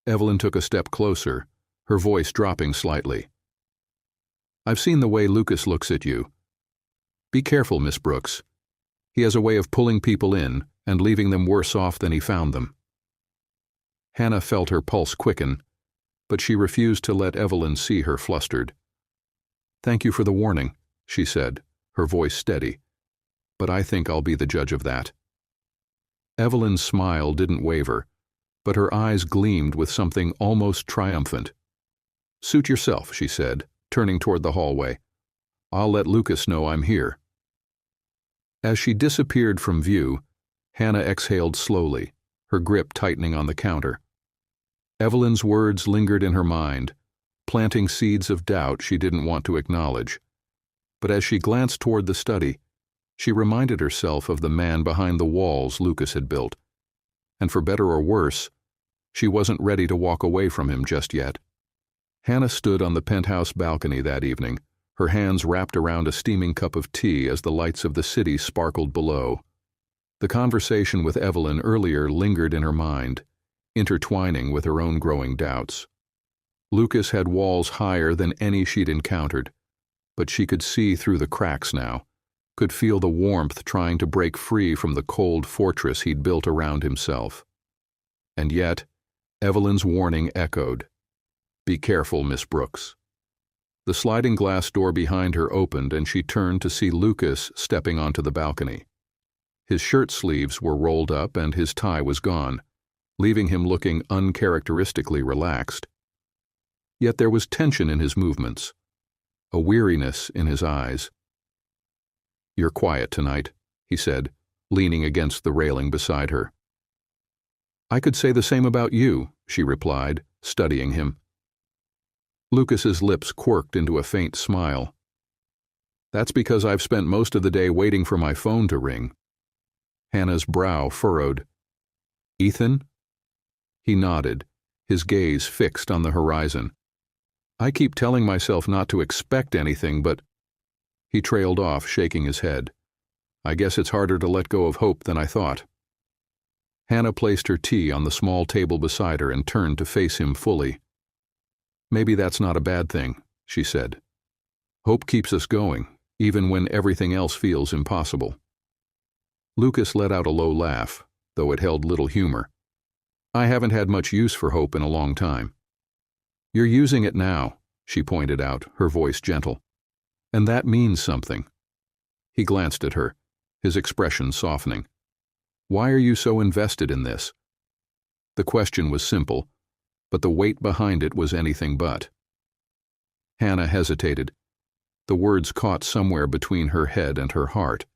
Evelyn took a step closer, her voice dropping slightly. "I've seen the way Lucas looks at you. Be careful, Miss Brooks. He has a way of pulling people in and leaving them worse off than he found them." Hannah felt her pulse quicken, but she refused to let Evelyn see her flustered. "Thank you for the warning," she said, her voice steady, "but I think I'll be the judge of that." Evelyn's smile didn't waver, but her eyes gleamed with something almost triumphant. "Suit yourself," she said, turning toward the hallway. "I'll let Lucas know I'm here." As she disappeared from view, Hannah exhaled slowly, her grip tightening on the counter. Evelyn's words lingered in her mind, planting seeds of doubt she didn't want to acknowledge. But as she glanced toward the study, she reminded herself of the man behind the walls Lucas had built. And for better or worse, she wasn't ready to walk away from him just yet. Hannah stood on the penthouse balcony that evening, her hands wrapped around a steaming cup of tea as the lights of the city sparkled below. The conversation with Evelyn earlier lingered in her mind, intertwining with her own growing doubts. Lucas had walls higher than any she'd encountered, but she could see through the cracks now, could feel the warmth trying to break free from the cold fortress he'd built around himself. And yet, Evelyn's warning echoed. "Be careful, Miss Brooks." The sliding glass door behind her opened and she turned to see Lucas stepping onto the balcony. His shirt sleeves were rolled up and his tie was gone, leaving him looking uncharacteristically relaxed. Yet there was tension in his movements, a weariness in his eyes. "You're quiet tonight," he said, leaning against the railing beside her. "I could say the same about you," she replied, studying him. Lucas's lips quirked into a faint smile. "That's because I've spent most of the day waiting for my phone to ring." Hannah's brow furrowed. "Ethan?" He nodded, his gaze fixed on the horizon. "I keep telling myself not to expect anything, but—" He trailed off, shaking his head. "I guess it's harder to let go of hope than I thought." Hannah placed her tea on the small table beside her and turned to face him fully. "Maybe that's not a bad thing," she said. "Hope keeps us going, even when everything else feels impossible." Lucas let out a low laugh, though it held little humor. "I haven't had much use for hope in a long time." "You're using it now," she pointed out, her voice gentle. "And that means something." He glanced at her, his expression softening. "Why are you so invested in this?" The question was simple, but the weight behind it was anything but. Hannah hesitated. The words caught somewhere between her head and her heart.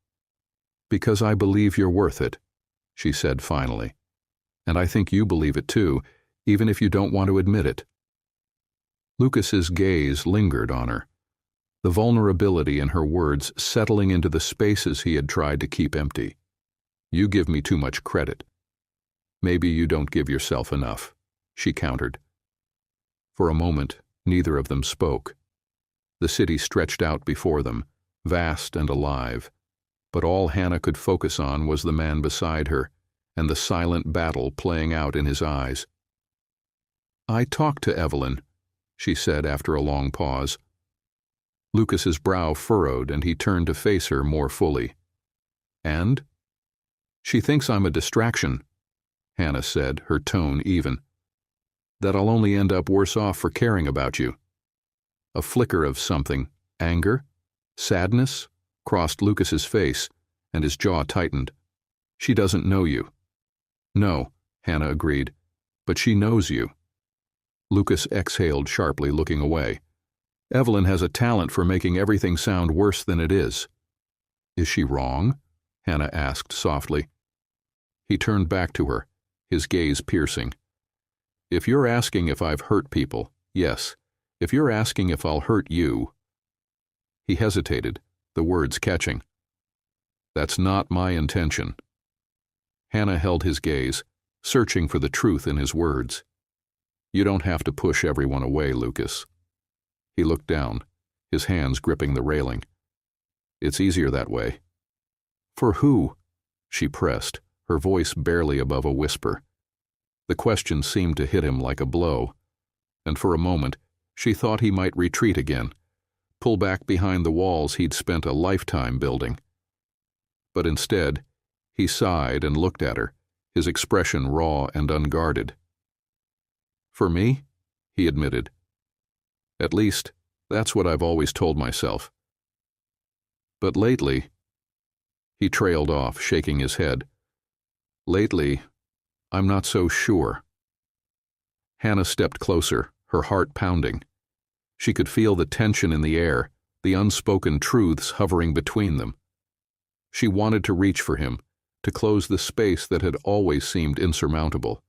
"Because I believe you're worth it," she said finally. And I think you believe it too, even if you don't want to admit it. Lucas's gaze lingered on her, the vulnerability in her words settling into the spaces he had tried to keep empty. You give me too much credit. Maybe you don't give yourself enough, she countered. For a moment, neither of them spoke. The city stretched out before them, vast and alive, but all Hannah could focus on was the man beside her and the silent battle playing out in his eyes. I talked to Evelyn, she said after a long pause. Lucas's brow furrowed and he turned to face her more fully. And? She thinks I'm a distraction, Hannah said, her tone even. That I'll only end up worse off for caring about you. A flicker of something, anger, sadness, crossed Lucas's face, and his jaw tightened. She doesn't know you. No, Hannah agreed, but she knows you. Lucas exhaled sharply, looking away. Evelyn has a talent for making everything sound worse than it is. Is she wrong? Hannah asked softly. He turned back to her, his gaze piercing. If you're asking if I've hurt people, yes. If you're asking if I'll hurt you. He hesitated, the words catching. That's not my intention. Hannah held his gaze, searching for the truth in his words. You don't have to push everyone away, Lucas. He looked down, his hands gripping the railing. It's easier that way. For who? She pressed, her voice barely above a whisper. The question seemed to hit him like a blow, and for a moment she thought he might retreat again, pull back behind the walls he'd spent a lifetime building. But instead, he sighed and looked at her, his expression raw and unguarded. For me, he admitted. At least, that's what I've always told myself. But lately, he trailed off, shaking his head. Lately, I'm not so sure. Hannah stepped closer, her heart pounding. She could feel the tension in the air, the unspoken truths hovering between them. She wanted to reach for him, to close the space that had always seemed insurmountable.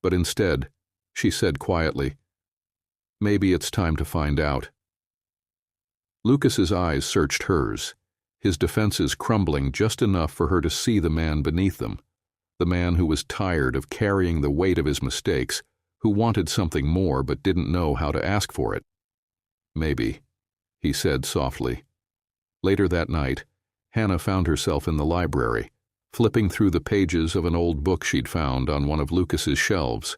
But instead, she said quietly, maybe it's time to find out. Lucas's eyes searched hers, his defenses crumbling just enough for her to see the man beneath them, the man who was tired of carrying the weight of his mistakes, who wanted something more but didn't know how to ask for it. Maybe, he said softly. Later that night, Hannah found herself in the library, flipping through the pages of an old book she'd found on one of Lucas's shelves.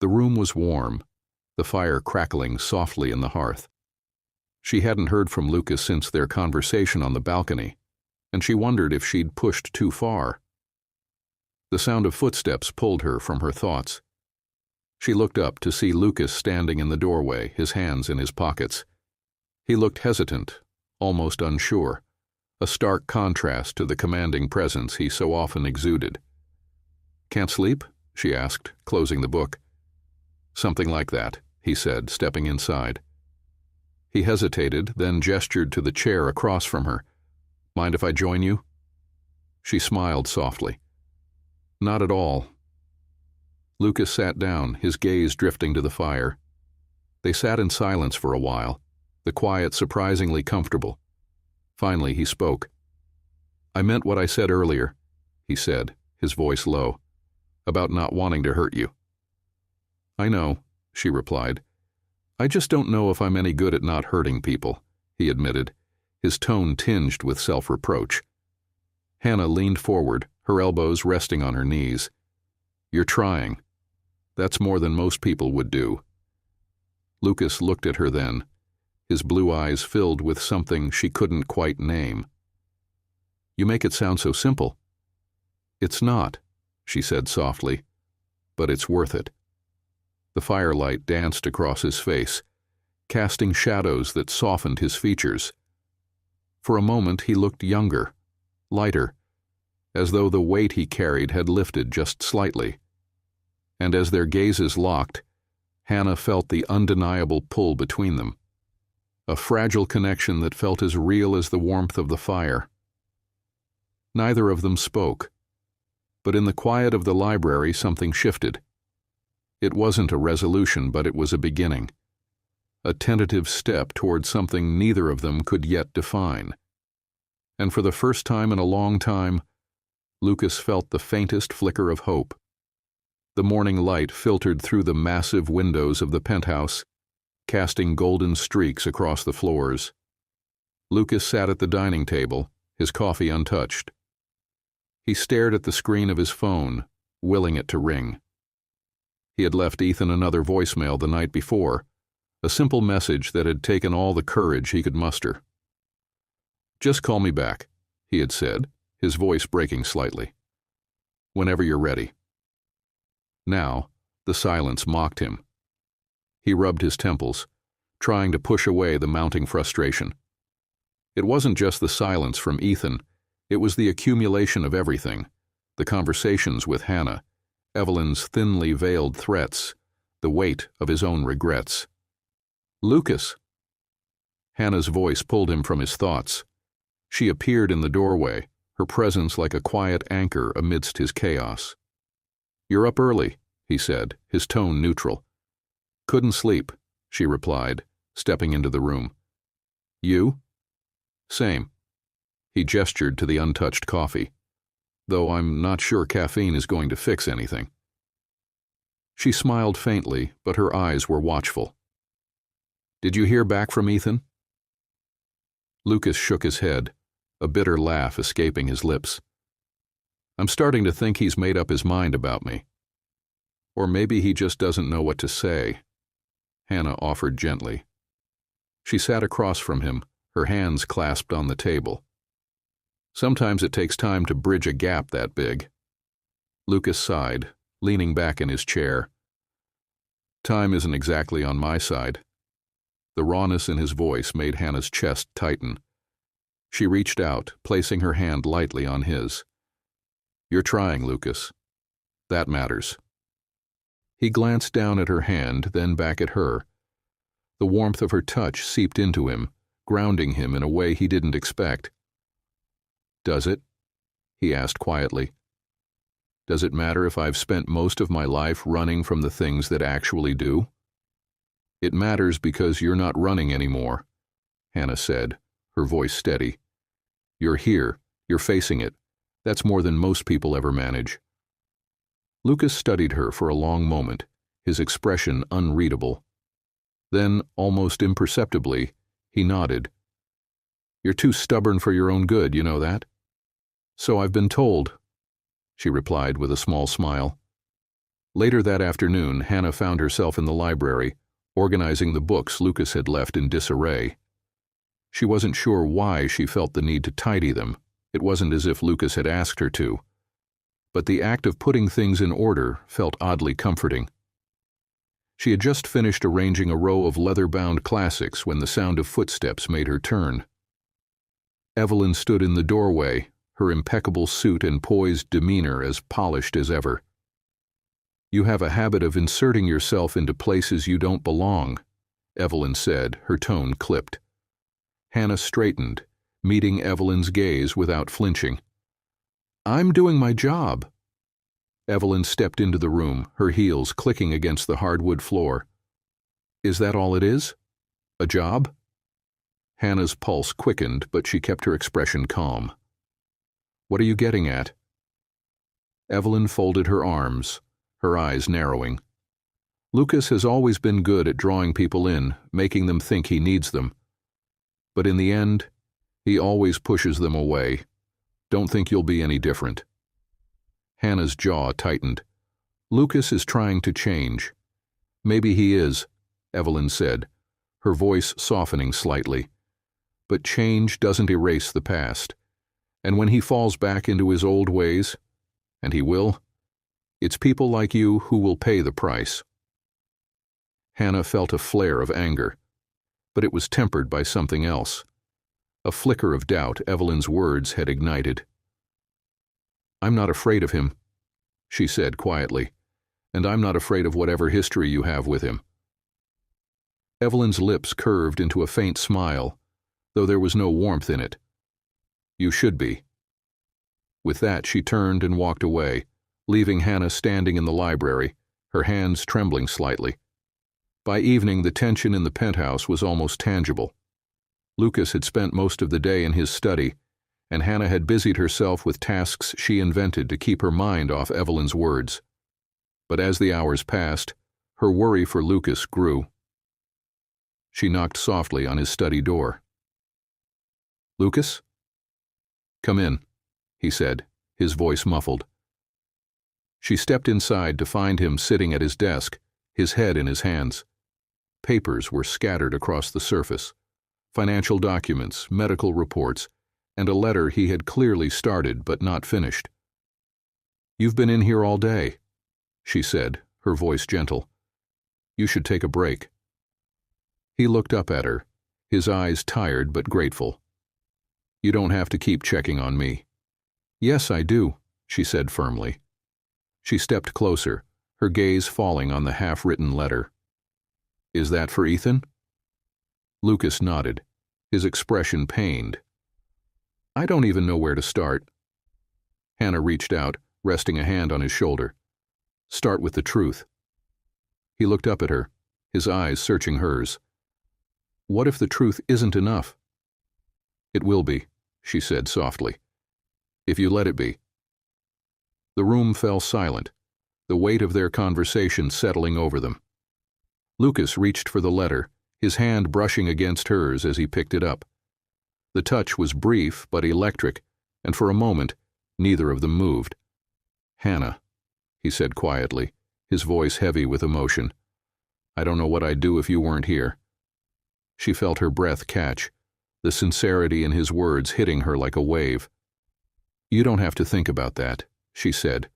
The room was warm, the fire crackling softly in the hearth. She hadn't heard from Lucas since their conversation on the balcony, and she wondered if she'd pushed too far. The sound of footsteps pulled her from her thoughts. She looked up to see Lucas standing in the doorway, his hands in his pockets. He looked hesitant, almost unsure, a stark contrast to the commanding presence he so often exuded. Can't sleep? She asked, closing the book. Something like that, he said, stepping inside. He hesitated, then gestured to the chair across from her. Mind if I join you? She smiled softly. Not at all. Lucas sat down, his gaze drifting to the fire. They sat in silence for a while, the quiet surprisingly comfortable. Finally, he spoke. I meant what I said earlier, he said, his voice low, about not wanting to hurt you. I know, she replied. I just don't know if I'm any good at not hurting people, he admitted, his tone tinged with self-reproach. Hannah leaned forward, her elbows resting on her knees. You're trying. That's more than most people would do. Lucas looked at her then, his blue eyes filled with something she couldn't quite name. You make it sound so simple. It's not, she said softly, but it's worth it. The firelight danced across his face, casting shadows that softened his features. For a moment he looked younger, lighter, as though the weight he carried had lifted just slightly. And as their gazes locked, Hannah felt the undeniable pull between them, a fragile connection that felt as real as the warmth of the fire. Neither of them spoke. But in the quiet of the library, something shifted. It wasn't a resolution, but it was a beginning. A tentative step toward something neither of them could yet define. And for the first time in a long time, Lucas felt the faintest flicker of hope. The morning light filtered through the massive windows of the penthouse, casting golden streaks across the floors. Lucas sat at the dining table, his coffee untouched. He stared at the screen of his phone, willing it to ring. He had left Ethan another voicemail the night before, a simple message that had taken all the courage he could muster. "Just call me back," he had said, his voice breaking slightly. "Whenever you're ready." Now, the silence mocked him. He rubbed his temples, trying to push away the mounting frustration. It wasn't just the silence from Ethan, it was the accumulation of everything, the conversations with Hannah, Evelyn's thinly veiled threats, the weight of his own regrets. "Lucas!" Hannah's voice pulled him from his thoughts. She appeared in the doorway, her presence like a quiet anchor amidst his chaos. "You're up early," he said, his tone neutral. "Couldn't sleep," she replied, stepping into the room. "You?" "Same." He gestured to the untouched coffee. "Though I'm not sure caffeine is going to fix anything." She smiled faintly, but her eyes were watchful. "Did you hear back from Ethan?" Lucas shook his head, a bitter laugh escaping his lips. "I'm starting to think he's made up his mind about me. Or maybe he just doesn't know what to say," Hannah offered gently. She sat across from him, her hands clasped on the table. "Sometimes it takes time to bridge a gap that big." Lucas sighed, leaning back in his chair. "Time isn't exactly on my side." The rawness in his voice made Hannah's chest tighten. She reached out, placing her hand lightly on his. "You're trying, Lucas. That matters." He glanced down at her hand, then back at her. The warmth of her touch seeped into him, grounding him in a way he didn't expect. "Does it?" he asked quietly. "Does it matter if I've spent most of my life running from the things that actually do?" "It matters because you're not running anymore," Hannah said, her voice steady. "You're here, you're facing it. That's more than most people ever manage." Lucas studied her for a long moment, his expression unreadable. Then, almost imperceptibly, he nodded. "You're too stubborn for your own good, you know that?" "So I've been told," she replied with a small smile. Later that afternoon, Hannah found herself in the library, organizing the books Lucas had left in disarray. She wasn't sure why she felt the need to tidy them. It wasn't as if Lucas had asked her to. But the act of putting things in order felt oddly comforting. She had just finished arranging a row of leather-bound classics when the sound of footsteps made her turn. Evelyn stood in the doorway, her impeccable suit and poised demeanor as polished as ever. "You have a habit of inserting yourself into places you don't belong," Evelyn said, her tone clipped. Hannah straightened, meeting Evelyn's gaze without flinching. "I'm doing my job." Evelyn stepped into the room, her heels clicking against the hardwood floor. "Is that all it is? A job?" Hannah's pulse quickened, but she kept her expression calm. "What are you getting at?" Evelyn folded her arms, her eyes narrowing. "Lucas has always been good at drawing people in, making them think he needs them. But in the end, he always pushes them away. Don't think you'll be any different." Hannah's jaw tightened. "Lucas is trying to change." "Maybe he is," Evelyn said, her voice softening slightly. "But change doesn't erase the past. And when he falls back into his old ways, and he will, it's people like you who will pay the price." Hannah felt a flare of anger, but it was tempered by something else. A flicker of doubt Evelyn's words had ignited. "I'm not afraid of him," she said quietly, "and I'm not afraid of whatever history you have with him." Evelyn's lips curved into a faint smile, though there was no warmth in it. "You should be." With that, she turned and walked away, leaving Hannah standing in the library, her hands trembling slightly. By evening, the tension in the penthouse was almost tangible. Lucas had spent most of the day in his study, and Hannah had busied herself with tasks she invented to keep her mind off Evelyn's words. But as the hours passed, her worry for Lucas grew. She knocked softly on his study door. "Lucas?" "Come in," he said, his voice muffled. She stepped inside to find him sitting at his desk, his head in his hands. Papers were scattered across the surface, financial documents, medical reports, and a letter he had clearly started but not finished. "You've been in here all day," she said, her voice gentle. "You should take a break." He looked up at her, his eyes tired but grateful. "You don't have to keep checking on me." "Yes, I do," she said firmly. She stepped closer, her gaze falling on the half-written letter. "Is that for Ethan?" Lucas nodded, his expression pained. "I don't even know where to start." Hannah reached out, resting a hand on his shoulder. "Start with the truth." He looked up at her, his eyes searching hers. "What if the truth isn't enough?" "It will be," she said softly. "If you let it be." The room fell silent, the weight of their conversation settling over them. Lucas reached for the letter, his hand brushing against hers as he picked it up. The touch was brief but electric, and for a moment, neither of them moved. "Hannah," he said quietly, his voice heavy with emotion. "I don't know what I'd do if you weren't here." She felt her breath catch, the sincerity in his words hitting her like a wave. "You don't have to think about that," she said,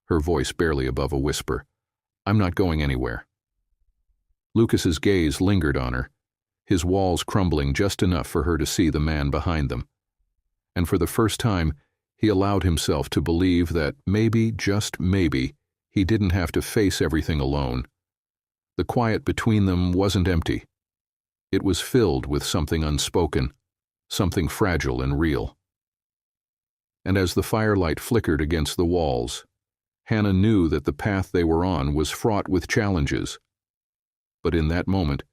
her voice barely above a whisper. "I'm not going anywhere." Lucas's gaze lingered on her, his walls crumbling just enough for her to see the man behind them. And for the first time, he allowed himself to believe that maybe, just maybe, he didn't have to face everything alone. The quiet between them wasn't empty. It was filled with something unspoken, something fragile and real. And as the firelight flickered against the walls, Hannah knew that the path they were on was fraught with challenges. But in that moment,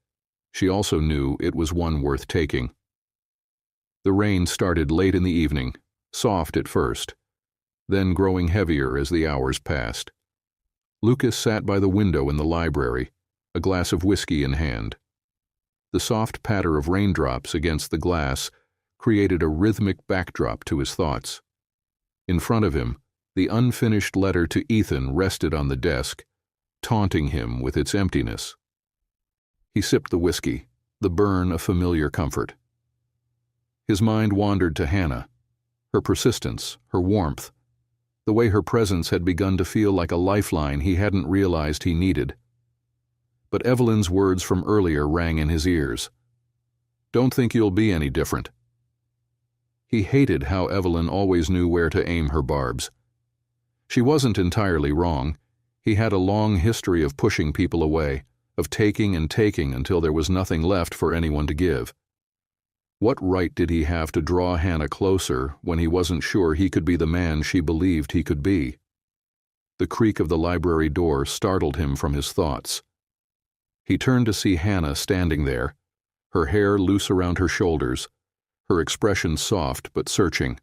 she also knew it was one worth taking. The rain started late in the evening, soft at first, then growing heavier as the hours passed. Lucas sat by the window in the library, a glass of whiskey in hand. The soft patter of raindrops against the glass created a rhythmic backdrop to his thoughts. In front of him, the unfinished letter to Ethan rested on the desk, taunting him with its emptiness. He sipped the whiskey, the burn a familiar comfort. His mind wandered to Hannah, her persistence, her warmth, the way her presence had begun to feel like a lifeline he hadn't realized he needed. But Evelyn's words from earlier rang in his ears. "Don't think you'll be any different." He hated how Evelyn always knew where to aim her barbs. She wasn't entirely wrong. He had a long history of pushing people away, of taking and taking until there was nothing left for anyone to give. What right did he have to draw Hannah closer when he wasn't sure he could be the man she believed he could be? The creak of the library door startled him from his thoughts. He turned to see Hannah standing there, her hair loose around her shoulders, her expression soft but searching.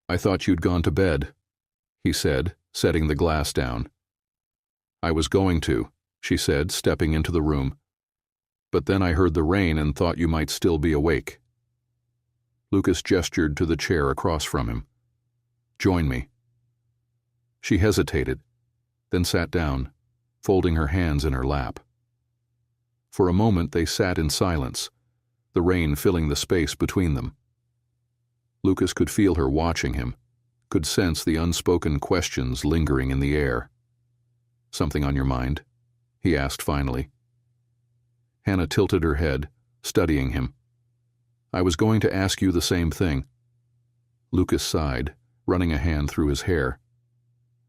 "I thought you'd gone to bed," he said, setting the glass down. "I was going to," she said, stepping into the room. "But then I heard the rain and thought you might still be awake." Lucas gestured to the chair across from him. "Join me." She hesitated, then sat down, folding her hands in her lap. For a moment they sat in silence, the rain filling the space between them. Lucas could feel her watching him, could sense the unspoken questions lingering in the air. "Something on your mind?" he asked finally. Hannah tilted her head, studying him. "I was going to ask you the same thing." Lucas sighed, running a hand through his hair.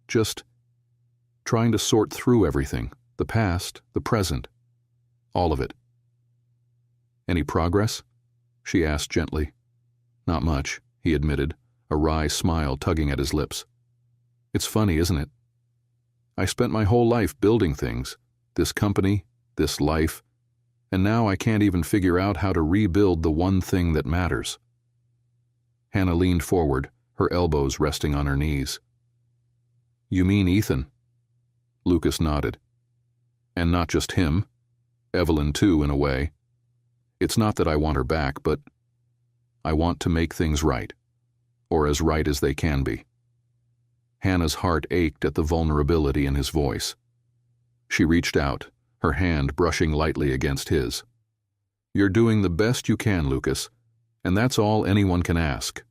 "Just trying to sort through everything, the past, the present, all of it." "Any progress?" she asked gently. "Not much," he admitted, a wry smile tugging at his lips. It's funny, isn't it? I spent my whole life building things, this company, this life, and now I can't even figure out how to rebuild the one thing that matters. Hannah leaned forward, her elbows resting on her knees. You mean Ethan? Lucas nodded. And not just him. Evelyn too, in a way. It's not that I want her back, but I want to make things right, or as right as they can be. Hannah's heart ached at the vulnerability in his voice. She reached out, her hand brushing lightly against his. You're doing the best you can, Lucas, and that's all anyone can ask.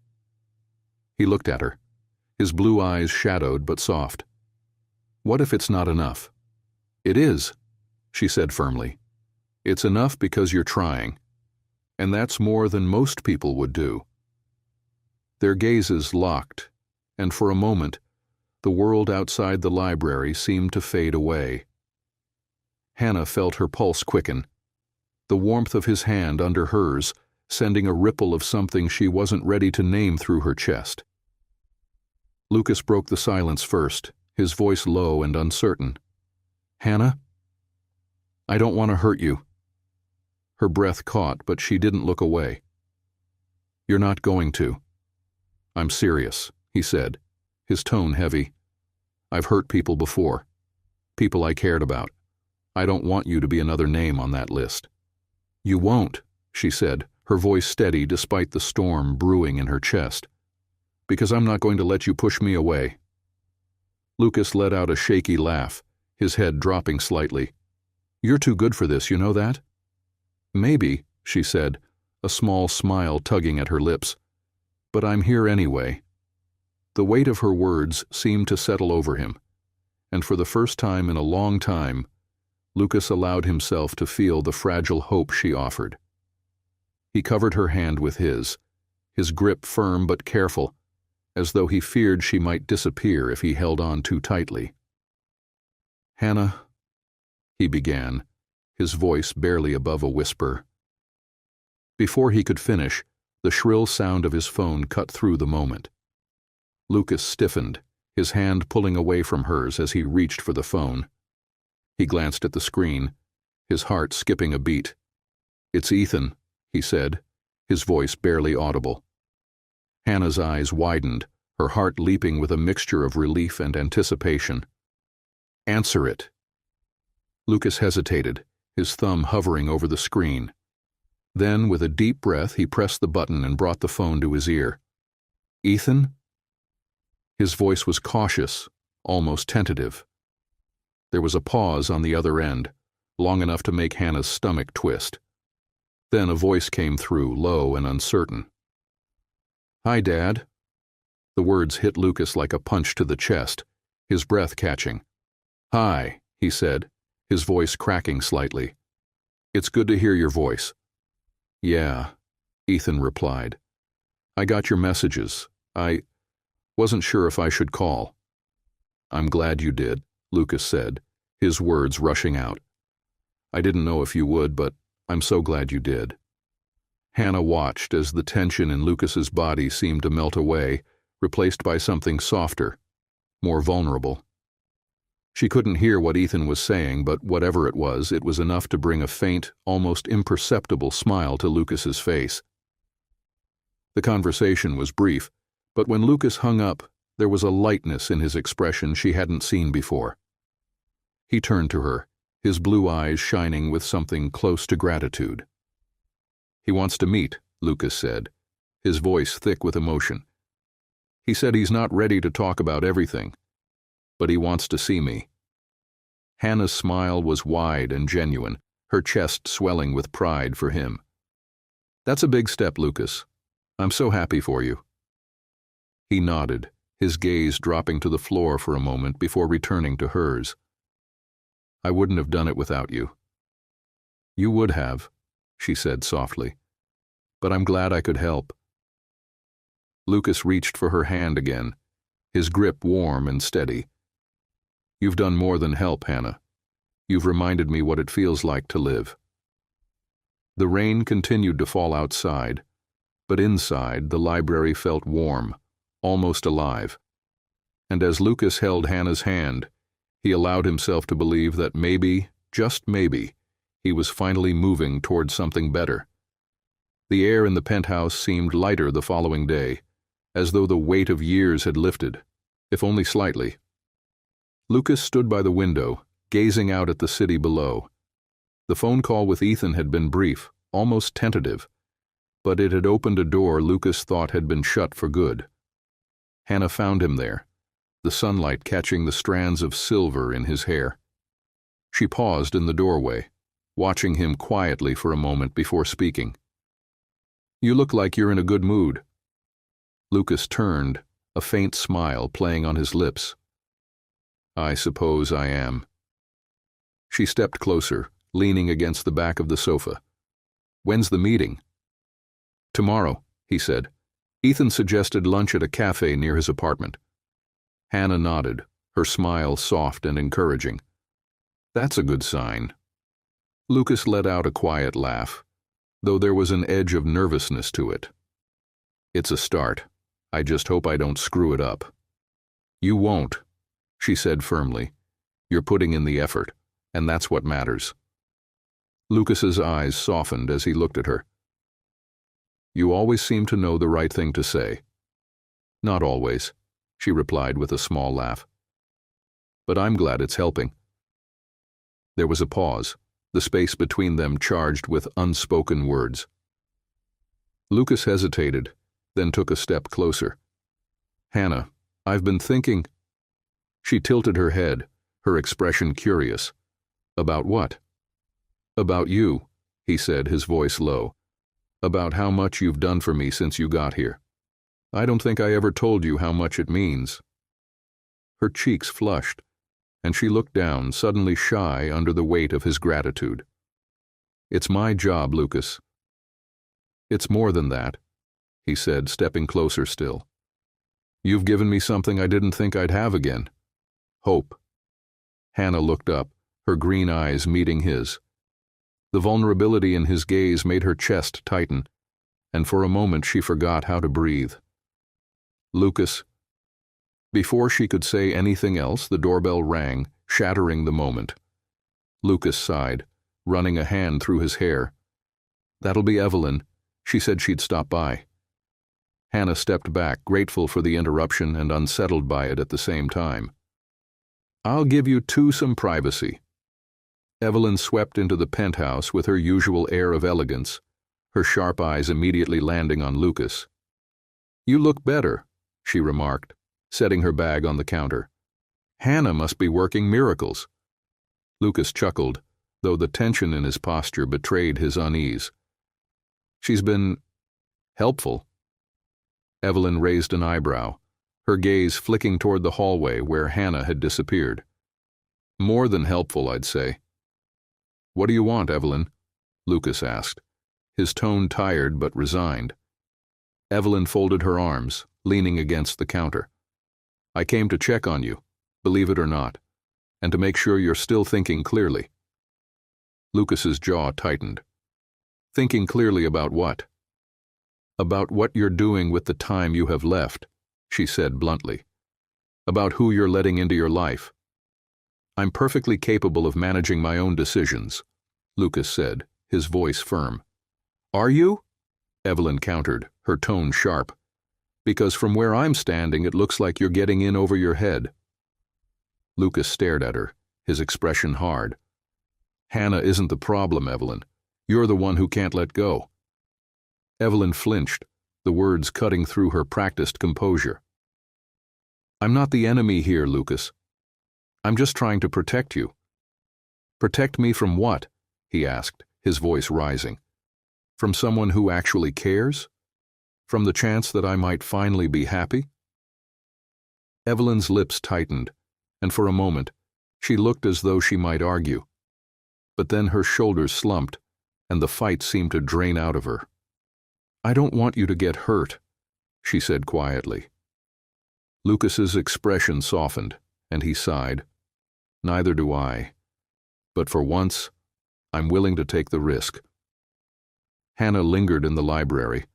He looked at her, his blue eyes shadowed but soft. What if it's not enough? It is, she said firmly. It's enough because you're trying, and that's more than most people would do. Their gazes locked, and for a moment, the world outside the library seemed to fade away. Hannah felt her pulse quicken, the warmth of his hand under hers sending a ripple of something she wasn't ready to name through her chest. Lucas broke the silence first, his voice low and uncertain. Hannah? I don't want to hurt you. Her breath caught, but she didn't look away. You're not going to. I'm serious, he said, his tone heavy. I've hurt people before, people I cared about. I don't want you to be another name on that list. You won't, she said, her voice steady despite the storm brewing in her chest. Because I'm not going to let you push me away. Lucas let out a shaky laugh, his head dropping slightly. You're too good for this, you know that? Maybe, she said, a small smile tugging at her lips. But I'm here anyway. The weight of her words seemed to settle over him, and for the first time in a long time, Lucas allowed himself to feel the fragile hope she offered. He covered her hand with his grip firm but careful, as though he feared she might disappear if he held on too tightly. Hannah, he began, his voice barely above a whisper. Before he could finish, the shrill sound of his phone cut through the moment. Lucas stiffened, his hand pulling away from hers as he reached for the phone. He glanced at the screen, his heart skipping a beat. It's Ethan, he said, his voice barely audible. Hannah's eyes widened, her heart leaping with a mixture of relief and anticipation. Answer it. Lucas hesitated, his thumb hovering over the screen. Then, with a deep breath, he pressed the button and brought the phone to his ear. Ethan? His voice was cautious, almost tentative. There was a pause on the other end, long enough to make Hannah's stomach twist. Then a voice came through, low and uncertain. Hi, Dad. The words hit Lucas like a punch to the chest, his breath catching. Hi, he said, his voice cracking slightly. It's good to hear your voice. Yeah, Ethan replied. I got your messages. I wasn't sure if I should call. I'm glad you did, Lucas said, his words rushing out. I didn't know if you would, but I'm so glad you did. Hannah watched as the tension in Lucas's body seemed to melt away, replaced by something softer, more vulnerable. She couldn't hear what Ethan was saying, but whatever it was enough to bring a faint, almost imperceptible smile to Lucas's face. The conversation was brief, but when Lucas hung up, there was a lightness in his expression she hadn't seen before. He turned to her, his blue eyes shining with something close to gratitude. He wants to meet, Lucas said, his voice thick with emotion. He said he's not ready to talk about everything, but he wants to see me. Hannah's smile was wide and genuine, her chest swelling with pride for him. That's a big step, Lucas. I'm so happy for you. He nodded, his gaze dropping to the floor for a moment before returning to hers. I wouldn't have done it without you. You would have, she said softly, but I'm glad I could help. Lucas reached for her hand again, his grip warm and steady. You've done more than help, Hannah. You've reminded me what it feels like to live. The rain continued to fall outside, but inside the library felt warm, almost alive. And as Lucas held Hannah's hand, he allowed himself to believe that maybe, just maybe, he was finally moving towards something better. The air in the penthouse seemed lighter the following day, as though the weight of years had lifted, if only slightly. Lucas stood by the window, gazing out at the city below. The phone call with Ethan had been brief, almost tentative, but it had opened a door Lucas thought had been shut for good. Hannah found him there, the sunlight catching the strands of silver in his hair. She paused in the doorway, watching him quietly for a moment before speaking. "You look like you're in a good mood." Lucas turned, a faint smile playing on his lips. "I suppose I am." She stepped closer, leaning against the back of the sofa. "When's the meeting?" "Tomorrow," he said. Ethan suggested lunch at a cafe near his apartment. Hannah nodded, her smile soft and encouraging. "That's a good sign." Lucas let out a quiet laugh, though there was an edge of nervousness to it. "It's a start. I just hope I don't screw it up." "You won't," she said firmly. "You're putting in the effort, and that's what matters." Lucas's eyes softened as he looked at her. "You always seem to know the right thing to say." "Not always," she replied with a small laugh. "But I'm glad it's helping." There was a pause, the space between them charged with unspoken words. Lucas hesitated, then took a step closer. "Hannah, I've been thinking." She tilted her head, her expression curious. "About what?" "About you," he said, his voice low. "About how much you've done for me since you got here. I don't think I ever told you how much it means." Her cheeks flushed, and she looked down, suddenly shy under the weight of his gratitude. "It's my job, Lucas." "It's more than that," he said, stepping closer still. "You've given me something I didn't think I'd have again. Hope." Hannah looked up, her green eyes meeting his. The vulnerability in his gaze made her chest tighten, and for a moment she forgot how to breathe. "Lucas." Before she could say anything else, the doorbell rang, shattering the moment. Lucas sighed, running a hand through his hair. "That'll be Evelyn. She said she'd stop by." Hannah stepped back, grateful for the interruption and unsettled by it at the same time. "I'll give you two some privacy." Evelyn swept into the penthouse with her usual air of elegance, her sharp eyes immediately landing on Lucas. "You look better," she remarked, setting her bag on the counter. "Hannah must be working miracles." Lucas chuckled, though the tension in his posture betrayed his unease. "She's been helpful." Evelyn raised an eyebrow, her gaze flicking toward the hallway where Hannah had disappeared. "More than helpful, I'd say." "What do you want, Evelyn?" Lucas asked, his tone tired but resigned. Evelyn folded her arms, leaning against the counter. "I came to check on you, believe it or not, and to make sure you're still thinking clearly." Lucas's jaw tightened. "Thinking clearly about what?" "About what you're doing with the time you have left," she said bluntly. "About who you're letting into your life." "I'm perfectly capable of managing my own decisions," Lucas said, his voice firm. "Are you?" Evelyn countered, her tone sharp. "Because from where I'm standing it looks like you're getting in over your head." Lucas stared at her, his expression hard. "Hannah isn't the problem, Evelyn. You're the one who can't let go." Evelyn flinched, the words cutting through her practiced composure. "I'm not the enemy here, Lucas. I'm just trying to protect you." "Protect me from what?" he asked, his voice rising. "From someone who actually cares? From the chance that I might finally be happy?" Evelyn's lips tightened, and for a moment, she looked as though she might argue. But then her shoulders slumped, and the fight seemed to drain out of her. "I don't want you to get hurt," she said quietly. Lucas's expression softened, and he sighed. "Neither do I. But for once, I'm willing to take the risk." Hannah lingered in the library,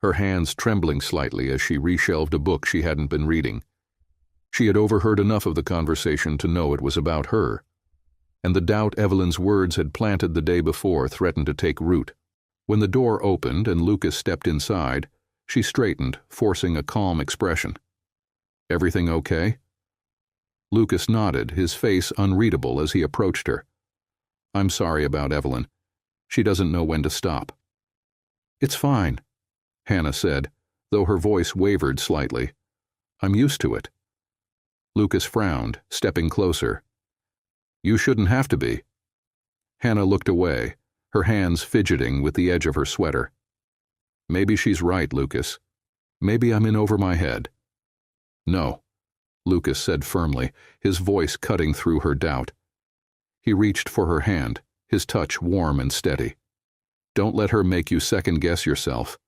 her hands trembling slightly as she reshelved a book she hadn't been reading. She had overheard enough of the conversation to know it was about her, and the doubt Evelyn's words had planted the day before threatened to take root. When the door opened and Lucas stepped inside, she straightened, forcing a calm expression. "Everything okay?" Lucas nodded, his face unreadable as he approached her. "I'm sorry about Evelyn. She doesn't know when to stop." "It's fine," Hannah said, though her voice wavered slightly. "I'm used to it." Lucas frowned, stepping closer. "You shouldn't have to be." Hannah looked away, her hands fidgeting with the edge of her sweater. "Maybe she's right, Lucas. Maybe I'm in over my head." "No," Lucas said firmly, his voice cutting through her doubt. He reached for her hand, his touch warm and steady. "Don't let her make you second-guess yourself.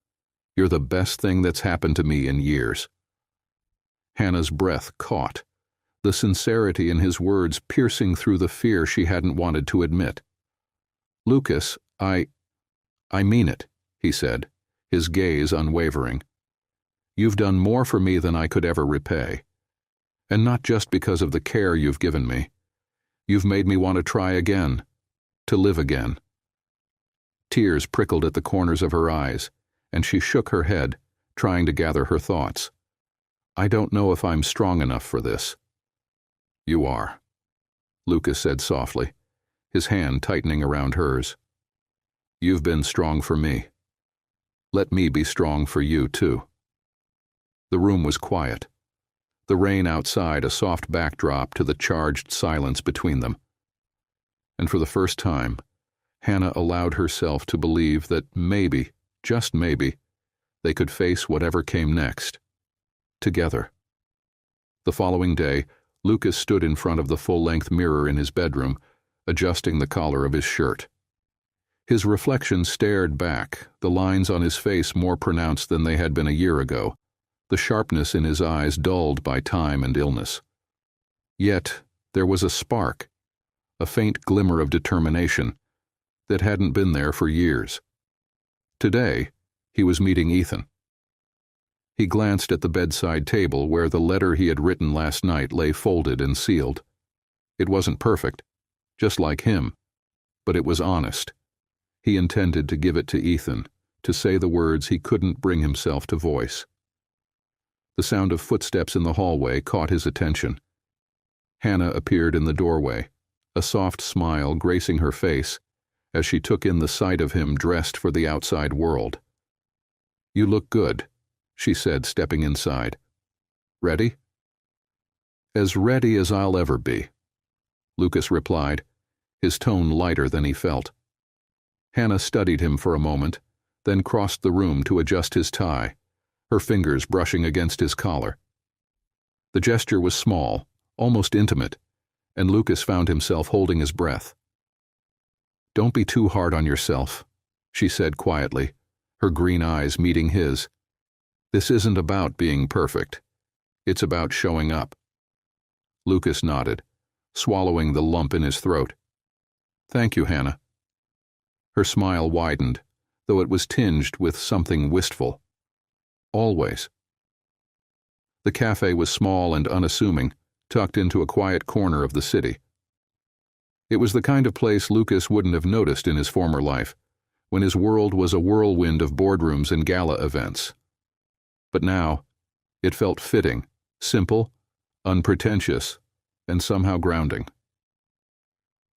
You're the best thing that's happened to me in years." Hannah's breath caught, the sincerity in his words piercing through the fear she hadn't wanted to admit. "Lucas, I mean it," he said, his gaze unwavering. "You've done more for me than I could ever repay. And not just because of the care you've given me. You've made me want to try again, to live again." Tears prickled at the corners of her eyes, and she shook her head, trying to gather her thoughts. "I don't know if I'm strong enough for this." "You are," Lucas said softly, his hand tightening around hers. "You've been strong for me. Let me be strong for you, too." The room was quiet, the rain outside a soft backdrop to the charged silence between them. And for the first time, Hannah allowed herself to believe that maybe, just maybe, they could face whatever came next, together. The following day, Lucas stood in front of the full-length mirror in his bedroom, adjusting the collar of his shirt. His reflection stared back, the lines on his face more pronounced than they had been a year ago, the sharpness in his eyes dulled by time and illness. Yet there was a spark, a faint glimmer of determination, that hadn't been there for years. Today, he was meeting Ethan. He glanced at the bedside table where the letter he had written last night lay folded and sealed. It wasn't perfect, just like him, but it was honest. He intended to give it to Ethan, to say the words he couldn't bring himself to voice. The sound of footsteps in the hallway caught his attention. Hannah appeared in the doorway, a soft smile gracing her face as she took in the sight of him dressed for the outside world. "You look good," she said, stepping inside. "Ready?" "As ready as I'll ever be," Lucas replied, his tone lighter than he felt. Hannah studied him for a moment, then crossed the room to adjust his tie, her fingers brushing against his collar. The gesture was small, almost intimate, and Lucas found himself holding his breath. "Don't be too hard on yourself," she said quietly, her green eyes meeting his. "This isn't about being perfect. It's about showing up." Lucas nodded, swallowing the lump in his throat. "Thank you, Hannah." Her smile widened, though it was tinged with something wistful. "Always." The cafe was small and unassuming, tucked into a quiet corner of the city. It was the kind of place Lucas wouldn't have noticed in his former life, when his world was a whirlwind of boardrooms and gala events. But now, it felt fitting, simple, unpretentious, and somehow grounding.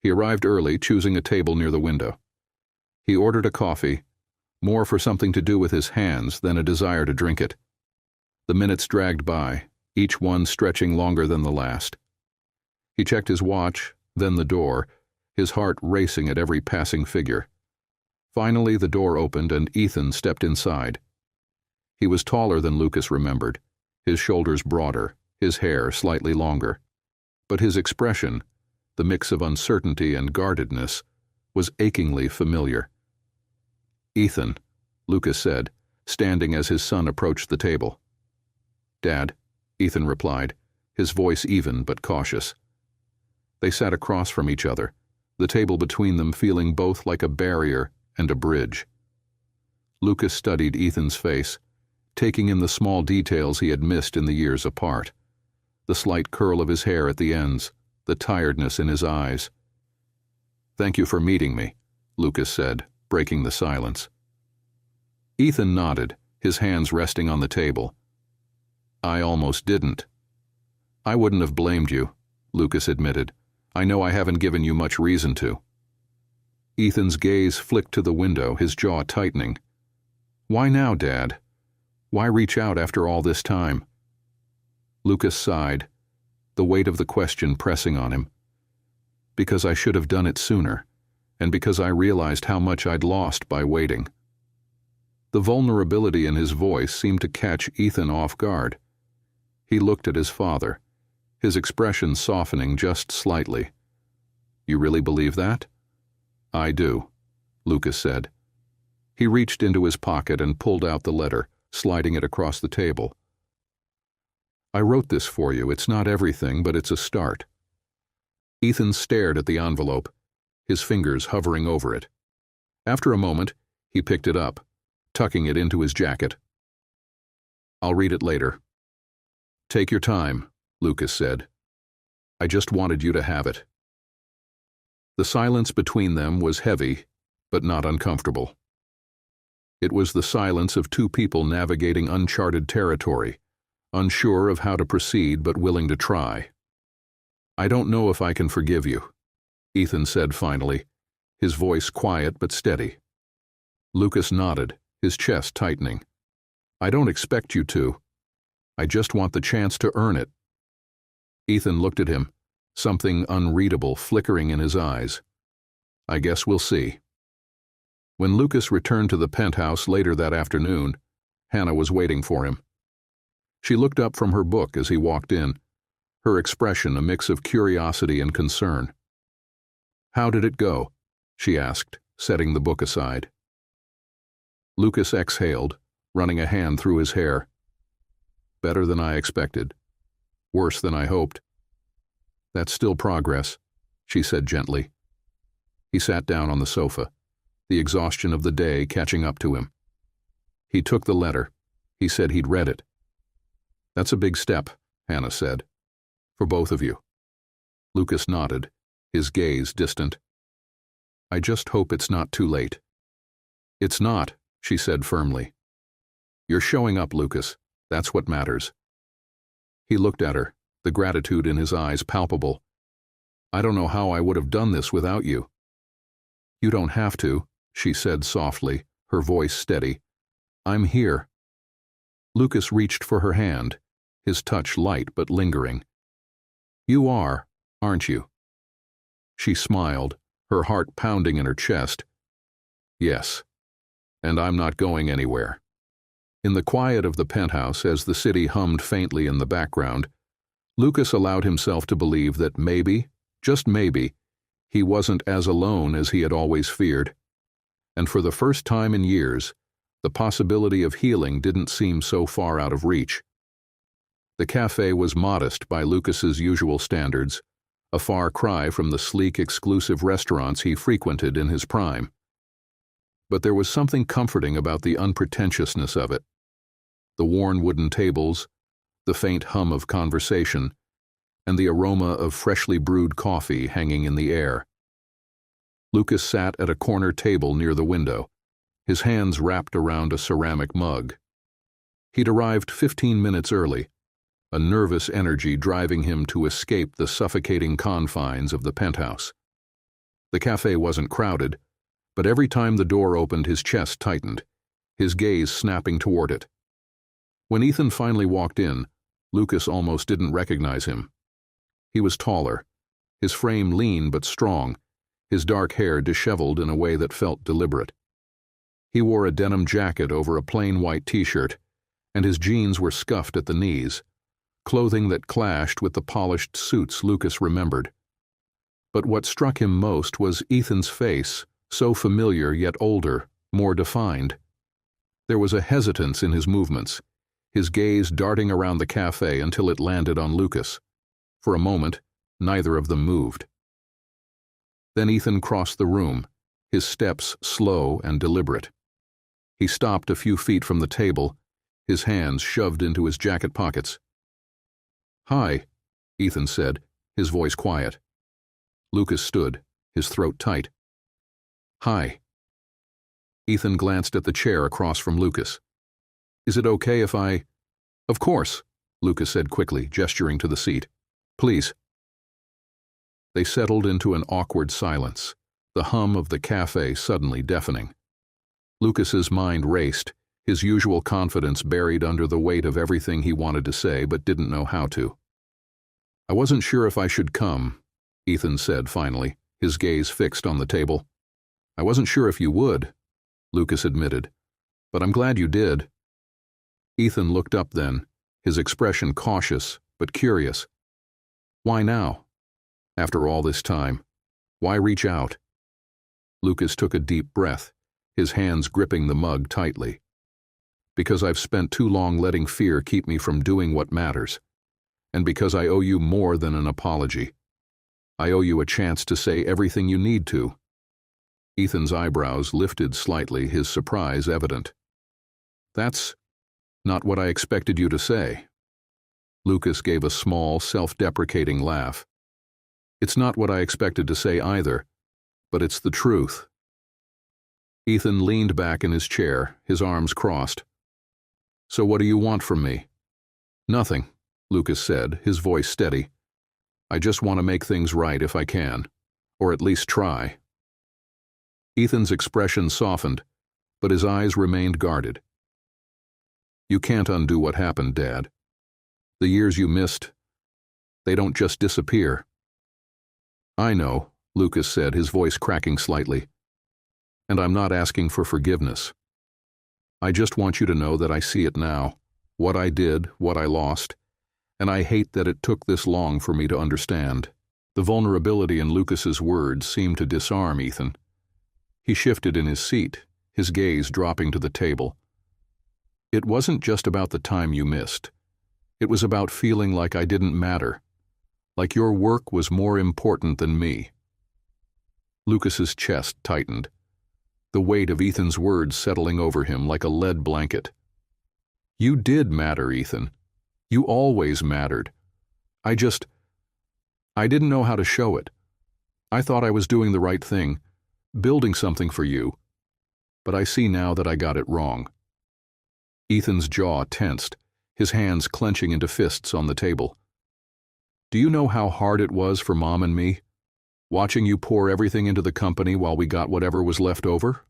He arrived early, choosing a table near the window. He ordered a coffee, more for something to do with his hands than a desire to drink it. The minutes dragged by, each one stretching longer than the last. He checked his watch, then the door, his heart racing at every passing figure. Finally, the door opened and Ethan stepped inside. He was taller than Lucas remembered, his shoulders broader, his hair slightly longer. But his expression, the mix of uncertainty and guardedness, was achingly familiar. "Ethan," Lucas said, standing as his son approached the table. "Dad," Ethan replied, his voice even but cautious. They sat across from each other, the table between them feeling both like a barrier and a bridge. Lucas studied Ethan's face, taking in the small details he had missed in the years apart. the slight curl of his hair at the ends, the tiredness in his eyes. "Thank you for meeting me," Lucas said, breaking the silence. Ethan nodded, his hands resting on the table. "I almost didn't." "I wouldn't have blamed you," Lucas admitted. "I know I haven't given you much reason to." Ethan's gaze flicked to the window, his jaw tightening. "Why now, Dad? Why reach out after all this time?" Lucas sighed, the weight of the question pressing on him. "Because I should have done it sooner, and because I realized how much I'd lost by waiting." The vulnerability in his voice seemed to catch Ethan off guard. He looked at his father, his expression softening just slightly. "You really believe that?" "I do," Lucas said. He reached into his pocket and pulled out the letter, sliding it across the table. "I wrote this for you. It's not everything, but it's a start." Ethan stared at the envelope, his fingers hovering over it. After a moment, he picked it up, tucking it into his jacket. "I'll read it later." "Take your time," Lucas said. "I just wanted you to have it." The silence between them was heavy, but not uncomfortable. It was the silence of two people navigating uncharted territory, unsure of how to proceed but willing to try. "I don't know if I can forgive you," Ethan said finally, his voice quiet but steady. Lucas nodded, his chest tightening. "I don't expect you to. I just want the chance to earn it." Ethan looked at him, something unreadable flickering in his eyes. "I guess we'll see." When Lucas returned to the penthouse later that afternoon, Hannah was waiting for him. She looked up from her book as he walked in, her expression a mix of curiosity and concern. "How did it go?" she asked, setting the book aside. Lucas exhaled, running a hand through his hair. "Better than I expected. Worse than I hoped." "That's still progress," she said gently. He sat down on the sofa, the exhaustion of the day catching up to him. He took the letter. He said he'd read it. "That's a big step," Hannah said. "For both of you." Lucas nodded, his gaze distant. "I just hope it's not too late." "It's not," she said firmly. "You're showing up, Lucas. That's what matters." He looked at her, the gratitude in his eyes palpable. "I don't know how I would have done this without you." "You don't have to," she said softly, her voice steady. "I'm here." Lucas reached for her hand, his touch light but lingering. "You are, aren't you?" She smiled, her heart pounding in her chest. "Yes. And I'm not going anywhere." In the quiet of the penthouse, as the city hummed faintly in the background, Lucas allowed himself to believe that maybe, just maybe, he wasn't as alone as he had always feared. And for the first time in years, the possibility of healing didn't seem so far out of reach. The cafe was modest by Lucas's usual standards, a far cry from the sleek, exclusive restaurants he frequented in his prime. But there was something comforting about the unpretentiousness of it. The worn wooden tables, the faint hum of conversation, and the aroma of freshly brewed coffee hanging in the air. Lucas sat at a corner table near the window, his hands wrapped around a ceramic mug. He'd arrived 15 minutes early, a nervous energy driving him to escape the suffocating confines of the penthouse. The cafe wasn't crowded, but every time the door opened his chest tightened, his gaze snapping toward it. When Ethan finally walked in, Lucas almost didn't recognize him. He was taller, his frame lean but strong, his dark hair disheveled in a way that felt deliberate. He wore a denim jacket over a plain white t-shirt, and his jeans were scuffed at the knees, clothing that clashed with the polished suits Lucas remembered. But what struck him most was Ethan's face, so familiar yet older, more defined. There was a hesitance in his movements, his gaze darting around the cafe until it landed on Lucas. For a moment, neither of them moved. Then Ethan crossed the room, his steps slow and deliberate. He stopped a few feet from the table, his hands shoved into his jacket pockets. "Hi," Ethan said, his voice quiet. Lucas stood, his throat tight. Hi. Ethan glanced at the chair across from Lucas. Is it okay if I… Of course, Lucas said quickly, gesturing to the seat. Please. They settled into an awkward silence, the hum of the cafe suddenly deafening. Lucas's mind raced, his usual confidence buried under the weight of everything he wanted to say but didn't know how to. I wasn't sure if I should come, Ethan said finally, his gaze fixed on the table. I wasn't sure if you would, Lucas admitted, but I'm glad you did. Ethan looked up then, his expression cautious but curious. Why now? After all this time, why reach out? Lucas took a deep breath, his hands gripping the mug tightly. Because I've spent too long letting fear keep me from doing what matters, and because I owe you more than an apology. I owe you a chance to say everything you need to. Ethan's eyebrows lifted slightly, his surprise evident. That's not what I expected you to say. Lucas gave a small, self-deprecating laugh. It's not what I expected to say either, but it's the truth. Ethan leaned back in his chair, his arms crossed. So what do you want from me? Nothing, Lucas said, his voice steady. I just want to make things right if I can, or at least try. Ethan's expression softened, but his eyes remained guarded. You can't undo what happened, Dad. The years you missed, they don't just disappear. I know, Lucas said, his voice cracking slightly. And I'm not asking for forgiveness. I just want you to know that I see it now, what I did, what I lost, and I hate that it took this long for me to understand. The vulnerability in Lucas's words seemed to disarm Ethan. He shifted in his seat, his gaze dropping to the table. It wasn't just about the time you missed. It was about feeling like I didn't matter, like your work was more important than me. Lucas's chest tightened, the weight of Ethan's words settling over him like a lead blanket. You did matter, Ethan. You always mattered. I didn't know how to show it. I thought I was doing the right thing, building something for you, but I see now that I got it wrong. Ethan's jaw tensed, his hands clenching into fists on the table. Do you know how hard it was for Mom and me, watching you pour everything into the company while we got whatever was left over?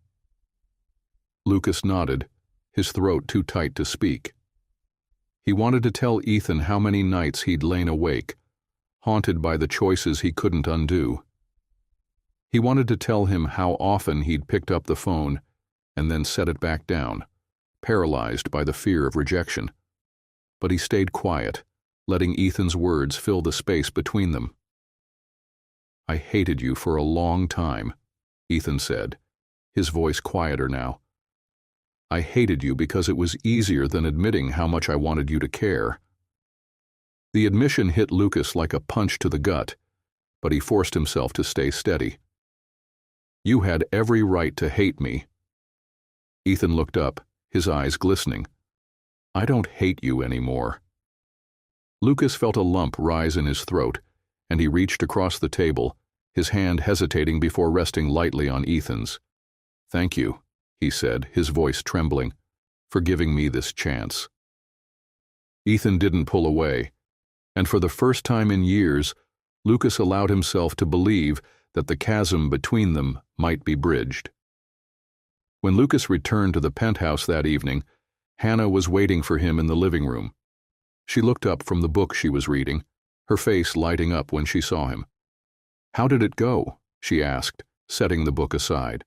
Lucas nodded, his throat too tight to speak. He wanted to tell Ethan how many nights he'd lain awake, haunted by the choices he couldn't undo. He wanted to tell him how often he'd picked up the phone and then set it back down, paralyzed by the fear of rejection. But he stayed quiet, letting Ethan's words fill the space between them. I hated you for a long time, Ethan said, his voice quieter now. I hated you because it was easier than admitting how much I wanted you to care. The admission hit Lucas like a punch to the gut, but he forced himself to stay steady. You had every right to hate me. Ethan looked up, his eyes glistening. I don't hate you anymore. Lucas felt a lump rise in his throat, and he reached across the table, his hand hesitating before resting lightly on Ethan's. Thank you, he said, his voice trembling, for giving me this chance. Ethan didn't pull away, and for the first time in years, Lucas allowed himself to believe that the chasm between them might be bridged. When Lucas returned to the penthouse that evening, Hannah was waiting for him in the living room. She looked up from the book she was reading, her face lighting up when she saw him. How did it go? She asked, setting the book aside.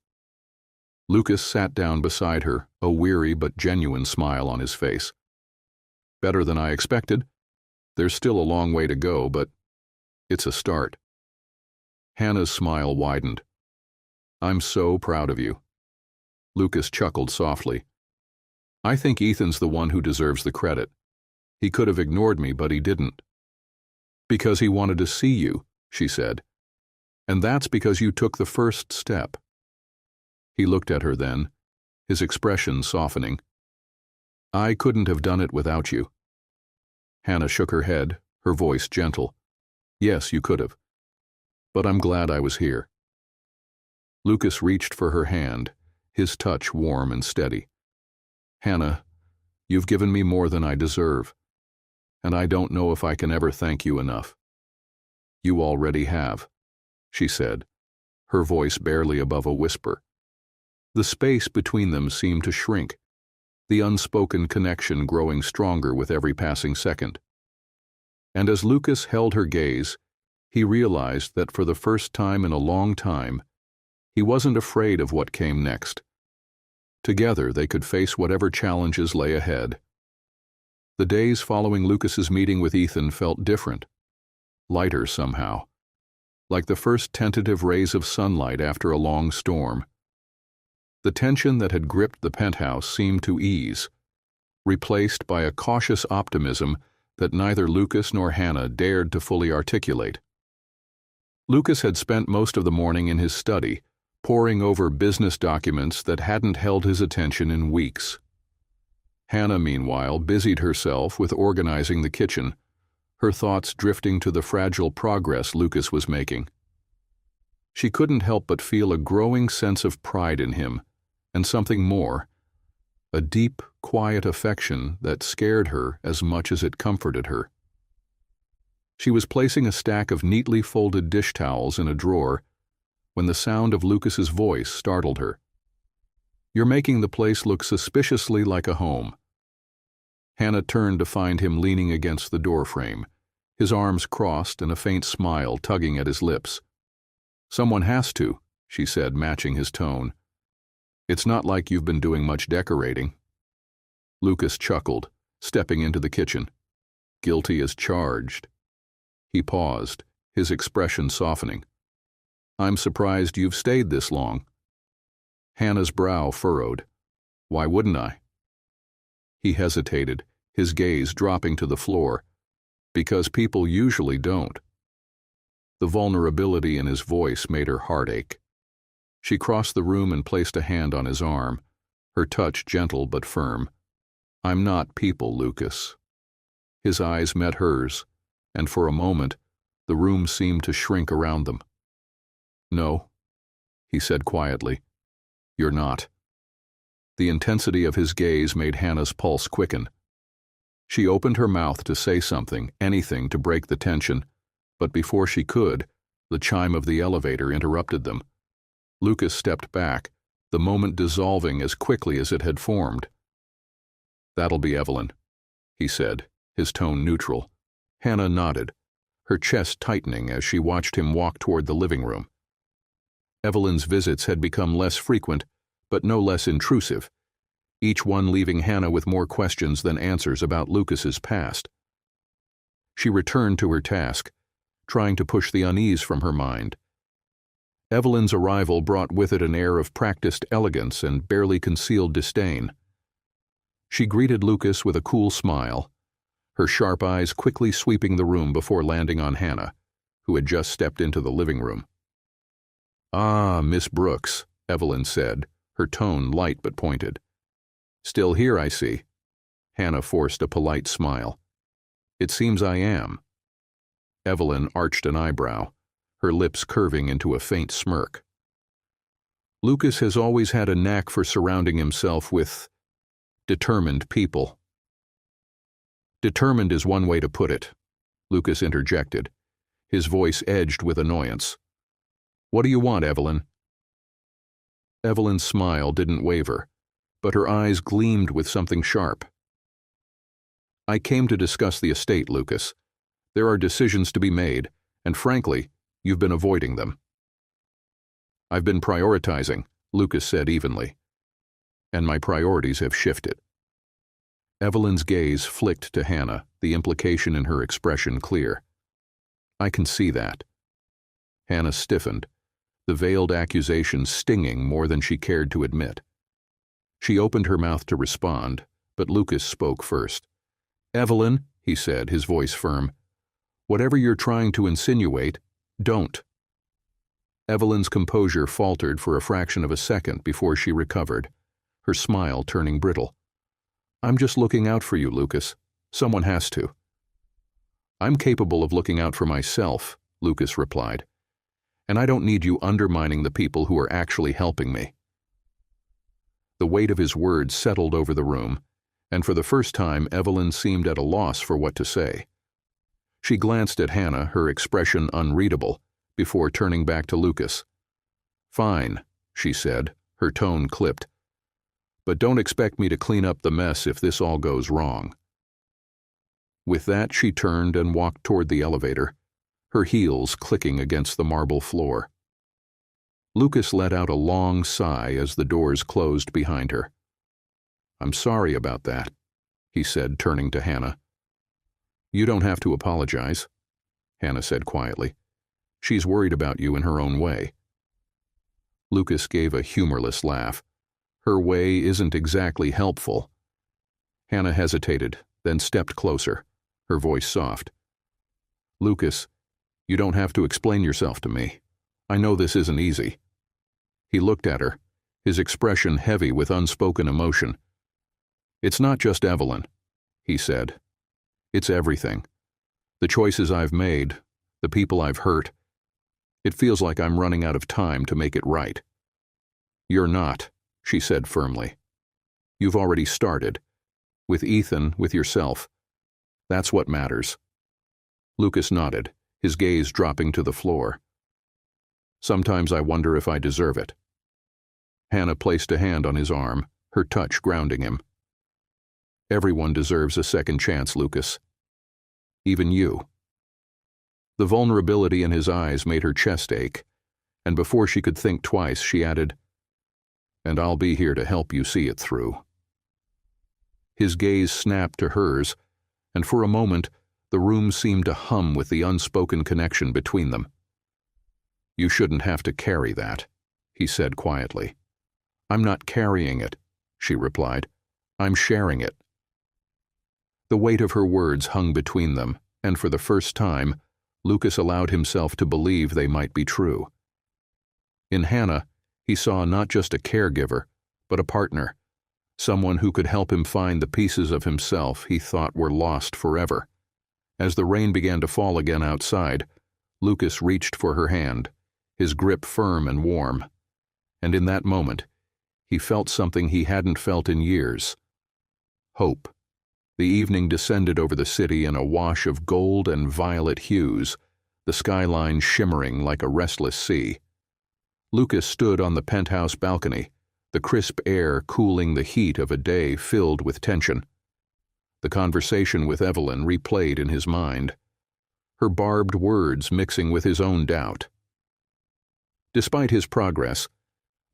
Lucas sat down beside her, a weary but genuine smile on his face. Better than I expected. There's still a long way to go, but it's a start. Hannah's smile widened. I'm so proud of you. Lucas chuckled softly. I think Ethan's the one who deserves the credit. He could have ignored me, but he didn't. Because he wanted to see you, she said. And that's because you took the first step. He looked at her then, his expression softening. I couldn't have done it without you. Hannah shook her head, her voice gentle. Yes, you could have. But I'm glad I was here. Lucas reached for her hand, his touch warm and steady. Hannah, you've given me more than I deserve, and I don't know if I can ever thank you enough. You already have, she said, her voice barely above a whisper. The space between them seemed to shrink, the unspoken connection growing stronger with every passing second. And as Lucas held her gaze, he realized that for the first time in a long time, he wasn't afraid of what came next. Together they could face whatever challenges lay ahead. The days following Lucas's meeting with Ethan felt different, lighter somehow, like the first tentative rays of sunlight after a long storm. The tension that had gripped the penthouse seemed to ease, replaced by a cautious optimism that neither Lucas nor Hannah dared to fully articulate. Lucas had spent most of the morning in his study, poring over business documents that hadn't held his attention in weeks. Hannah, meanwhile, busied herself with organizing the kitchen, her thoughts drifting to the fragile progress Lucas was making. She couldn't help but feel a growing sense of pride in him, and something more, a deep, quiet affection that scared her as much as it comforted her. She was placing a stack of neatly folded dish towels in a drawer when the sound of Lucas's voice startled her. "You're making the place look suspiciously like a home." Hannah turned to find him leaning against the doorframe, his arms crossed and a faint smile tugging at his lips. "Someone has to," she said, matching his tone. "It's not like you've been doing much decorating." Lucas chuckled, stepping into the kitchen. Guilty as charged. He paused, his expression softening. "I'm surprised you've stayed this long." Hannah's brow furrowed. "Why wouldn't I?" He hesitated, his gaze dropping to the floor. "Because people usually don't." The vulnerability in his voice made her heart ache. She crossed the room and placed a hand on his arm, her touch gentle but firm. "I'm not people, Lucas." His eyes met hers, and for a moment, the room seemed to shrink around them. "No," he said quietly, "you're not." The intensity of his gaze made Hannah's pulse quicken. She opened her mouth to say something, anything to break the tension, but before she could, the chime of the elevator interrupted them. Lucas stepped back, the moment dissolving as quickly as it had formed. "That'll be Evelyn," he said, his tone neutral. Hannah nodded, her chest tightening as she watched him walk toward the living room. Evelyn's visits had become less frequent, but no less intrusive, each one leaving Hannah with more questions than answers about Lucas's past. She returned to her task, trying to push the unease from her mind. Evelyn's arrival brought with it an air of practiced elegance and barely concealed disdain. She greeted Lucas with a cool smile, her sharp eyes quickly sweeping the room before landing on Hannah, who had just stepped into the living room. "Ah, Miss Brooks," Evelyn said, her tone light but pointed. "Still here, I see." Hannah forced a polite smile. "It seems I am." Evelyn arched an eyebrow, her lips curving into a faint smirk. "Lucas has always had a knack for surrounding himself with determined people." "Determined is one way to put it," Lucas interjected, his voice edged with annoyance. "What do you want, Evelyn?" Evelyn's smile didn't waver, but her eyes gleamed with something sharp. "I came to discuss the estate, Lucas. There are decisions to be made, and frankly, you've been avoiding them." "I've been prioritizing," Lucas said evenly. "And my priorities have shifted." Evelyn's gaze flicked to Hannah, the implication in her expression clear. "I can see that." Hannah stiffened, the veiled accusation stinging more than she cared to admit. She opened her mouth to respond, but Lucas spoke first. "Evelyn," he said, his voice firm, "whatever you're trying to insinuate, don't." Evelyn's composure faltered for a fraction of a second before she recovered, her smile turning brittle. "I'm just looking out for you, Lucas. Someone has to." I'm capable of looking out for myself, Lucas replied, and I don't need you undermining the people who are actually helping me. The weight of his words settled over the room, and for the first time Evelyn seemed at a loss for what to say. She glanced at Hannah, her expression unreadable, before turning back to Lucas. "Fine," she said, her tone clipped. "But don't expect me to clean up the mess if this all goes wrong." With that, she turned and walked toward the elevator, her heels clicking against the marble floor. Lucas let out a long sigh as the doors closed behind her. "I'm sorry about that," he said, turning to Hannah. "You don't have to apologize," Hannah said quietly. "She's worried about you in her own way." Lucas gave a humorless laugh. "Her way isn't exactly helpful." Hannah hesitated, then stepped closer, her voice soft. "Lucas, you don't have to explain yourself to me. I know this isn't easy." He looked at her, his expression heavy with unspoken emotion. "It's not just Evelyn," he said. "It's everything. The choices I've made, the people I've hurt. It feels like I'm running out of time to make it right." "You're not," she said firmly. "You've already started. With Ethan, with yourself. That's what matters." Lucas nodded, his gaze dropping to the floor. "Sometimes I wonder if I deserve it." Hannah placed a hand on his arm, her touch grounding him. "Everyone deserves a second chance, Lucas. Even you." The vulnerability in his eyes made her chest ache, and before she could think twice, she added, "And I'll be here to help you see it through." His gaze snapped to hers, and for a moment, the room seemed to hum with the unspoken connection between them. "You shouldn't have to carry that," he said quietly. "I'm not carrying it," she replied. "I'm sharing it." The weight of her words hung between them, and for the first time, Lucas allowed himself to believe they might be true. In Hannah, he saw not just a caregiver, but a partner, someone who could help him find the pieces of himself he thought were lost forever. As the rain began to fall again outside, Lucas reached for her hand, his grip firm and warm, and in that moment, he felt something he hadn't felt in years: hope. The evening descended over the city in a wash of gold and violet hues, the skyline shimmering like a restless sea. Lucas stood on the penthouse balcony, the crisp air cooling the heat of a day filled with tension. The conversation with Evelyn replayed in his mind, her barbed words mixing with his own doubt. Despite his progress,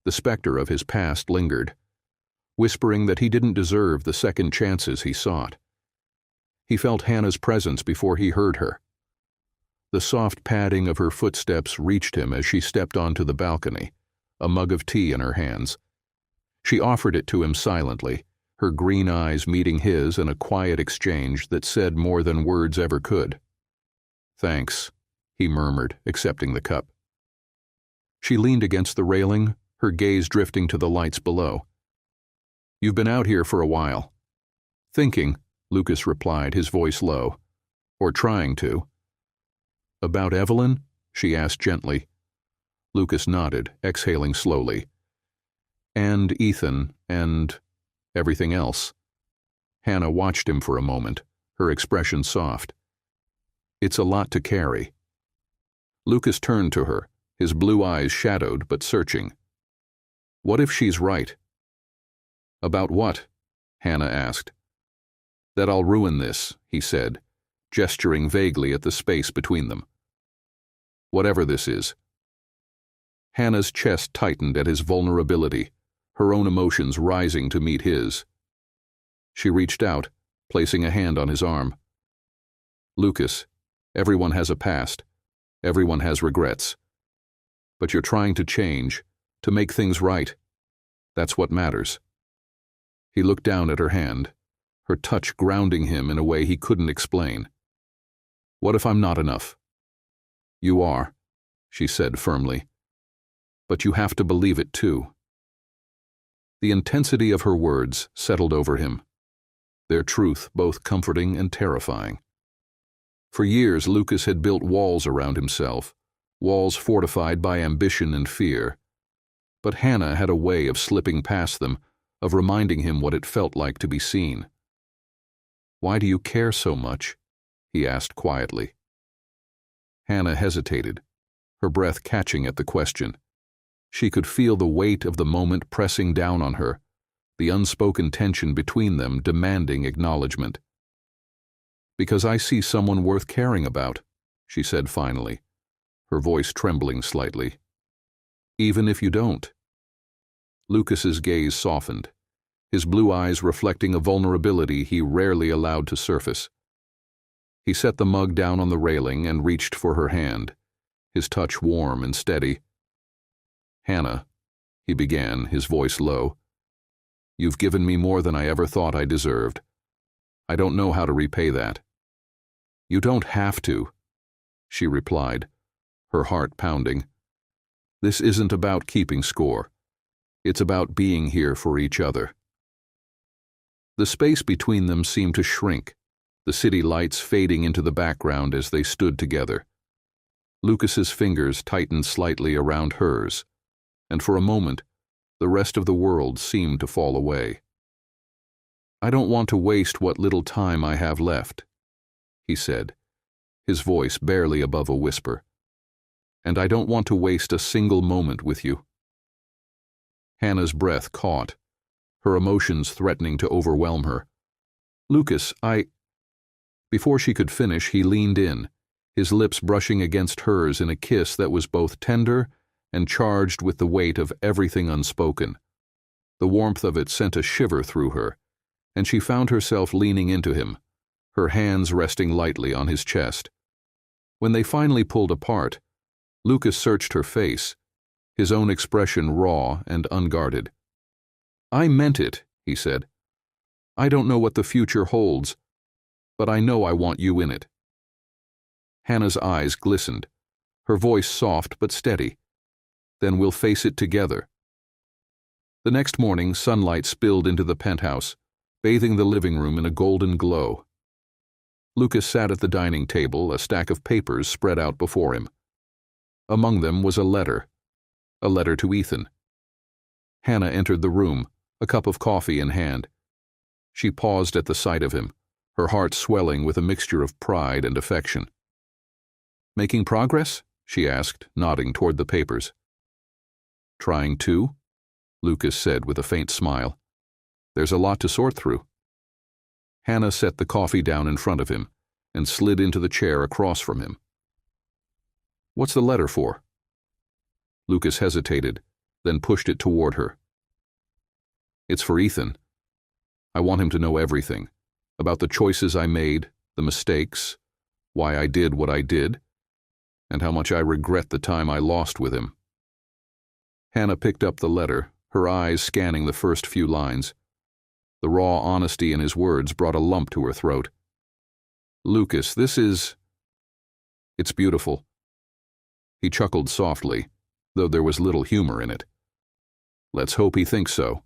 the specter of his past lingered, whispering that he didn't deserve the second chances he sought. He felt Hannah's presence before he heard her. The soft padding of her footsteps reached him as she stepped onto the balcony, a mug of tea in her hands. She offered it to him silently, her green eyes meeting his in a quiet exchange that said more than words ever could. "Thanks," he murmured, accepting the cup. She leaned against the railing, her gaze drifting to the lights below. "You've been out here for a while." "Thinking," Lucas replied, his voice low. "Or trying to." "About Evelyn?" she asked gently. Lucas nodded, exhaling slowly. "And Ethan, and everything else." Hannah watched him for a moment, her expression soft. "It's a lot to carry." Lucas turned to her, his blue eyes shadowed but searching. "What if she's right?" "About what?" Hannah asked. "That I'll ruin this," he said, gesturing vaguely at the space between them. "Whatever this is." Hannah's chest tightened at his vulnerability, her own emotions rising to meet his. She reached out, placing a hand on his arm. "Lucas, everyone has a past. Everyone has regrets. But you're trying to change, to make things right. That's what matters." He looked down at her hand, her touch grounding him in a way he couldn't explain. "What if I'm not enough?" "You are," she said firmly. "But you have to believe it too." The intensity of her words settled over him, their truth both comforting and terrifying. For years, Lucas had built walls around himself, walls fortified by ambition and fear. But Hannah had a way of slipping past them, of reminding him what it felt like to be seen. "Why do you care so much?" he asked quietly. Hannah hesitated, her breath catching at the question. She could feel the weight of the moment pressing down on her, the unspoken tension between them demanding acknowledgement. "Because I see someone worth caring about," she said finally, her voice trembling slightly. "Even if you don't." Lucas's gaze softened, his blue eyes reflecting a vulnerability he rarely allowed to surface. He set the mug down on the railing and reached for her hand, his touch warm and steady. "Hannah," he began, his voice low, "you've given me more than I ever thought I deserved. I don't know how to repay that." "You don't have to," she replied, her heart pounding. "This isn't about keeping score. It's about being here for each other." The space between them seemed to shrink, the city lights fading into the background as they stood together. Lucas's fingers tightened slightly around hers, and for a moment, the rest of the world seemed to fall away. "I don't want to waste what little time I have left," he said, his voice barely above a whisper. "And I don't want to waste a single moment with you." Hannah's breath caught, her emotions threatening to overwhelm her. "Lucas, Before she could finish, he leaned in, his lips brushing against hers in a kiss that was both tender and charged with the weight of everything unspoken. The warmth of it sent a shiver through her, and she found herself leaning into him, her hands resting lightly on his chest. When they finally pulled apart, Lucas searched her face, his own expression raw and unguarded. "I meant it," he said. "I don't know what the future holds, but I know I want you in it." Hannah's eyes glistened, her voice soft but steady. "Then we'll face it together." The next morning, sunlight spilled into the penthouse, bathing the living room in a golden glow. Lucas sat at the dining table, a stack of papers spread out before him. Among them was a letter to Ethan. Hannah entered the room, a cup of coffee in hand. She paused at the sight of him, her heart swelling with a mixture of pride and affection. "Making progress?" she asked, nodding toward the papers. "Trying to," Lucas said with a faint smile. "There's a lot to sort through." Hannah set the coffee down in front of him and slid into the chair across from him. "What's the letter for?" Lucas hesitated, then pushed it toward her. "It's for Ethan. I want him to know everything, about the choices I made, the mistakes, why I did what I did, and how much I regret the time I lost with him." Hannah picked up the letter, her eyes scanning the first few lines. The raw honesty in his words brought a lump to her throat. "Lucas, it's beautiful." He chuckled softly, though there was little humor in it. "Let's hope he thinks so."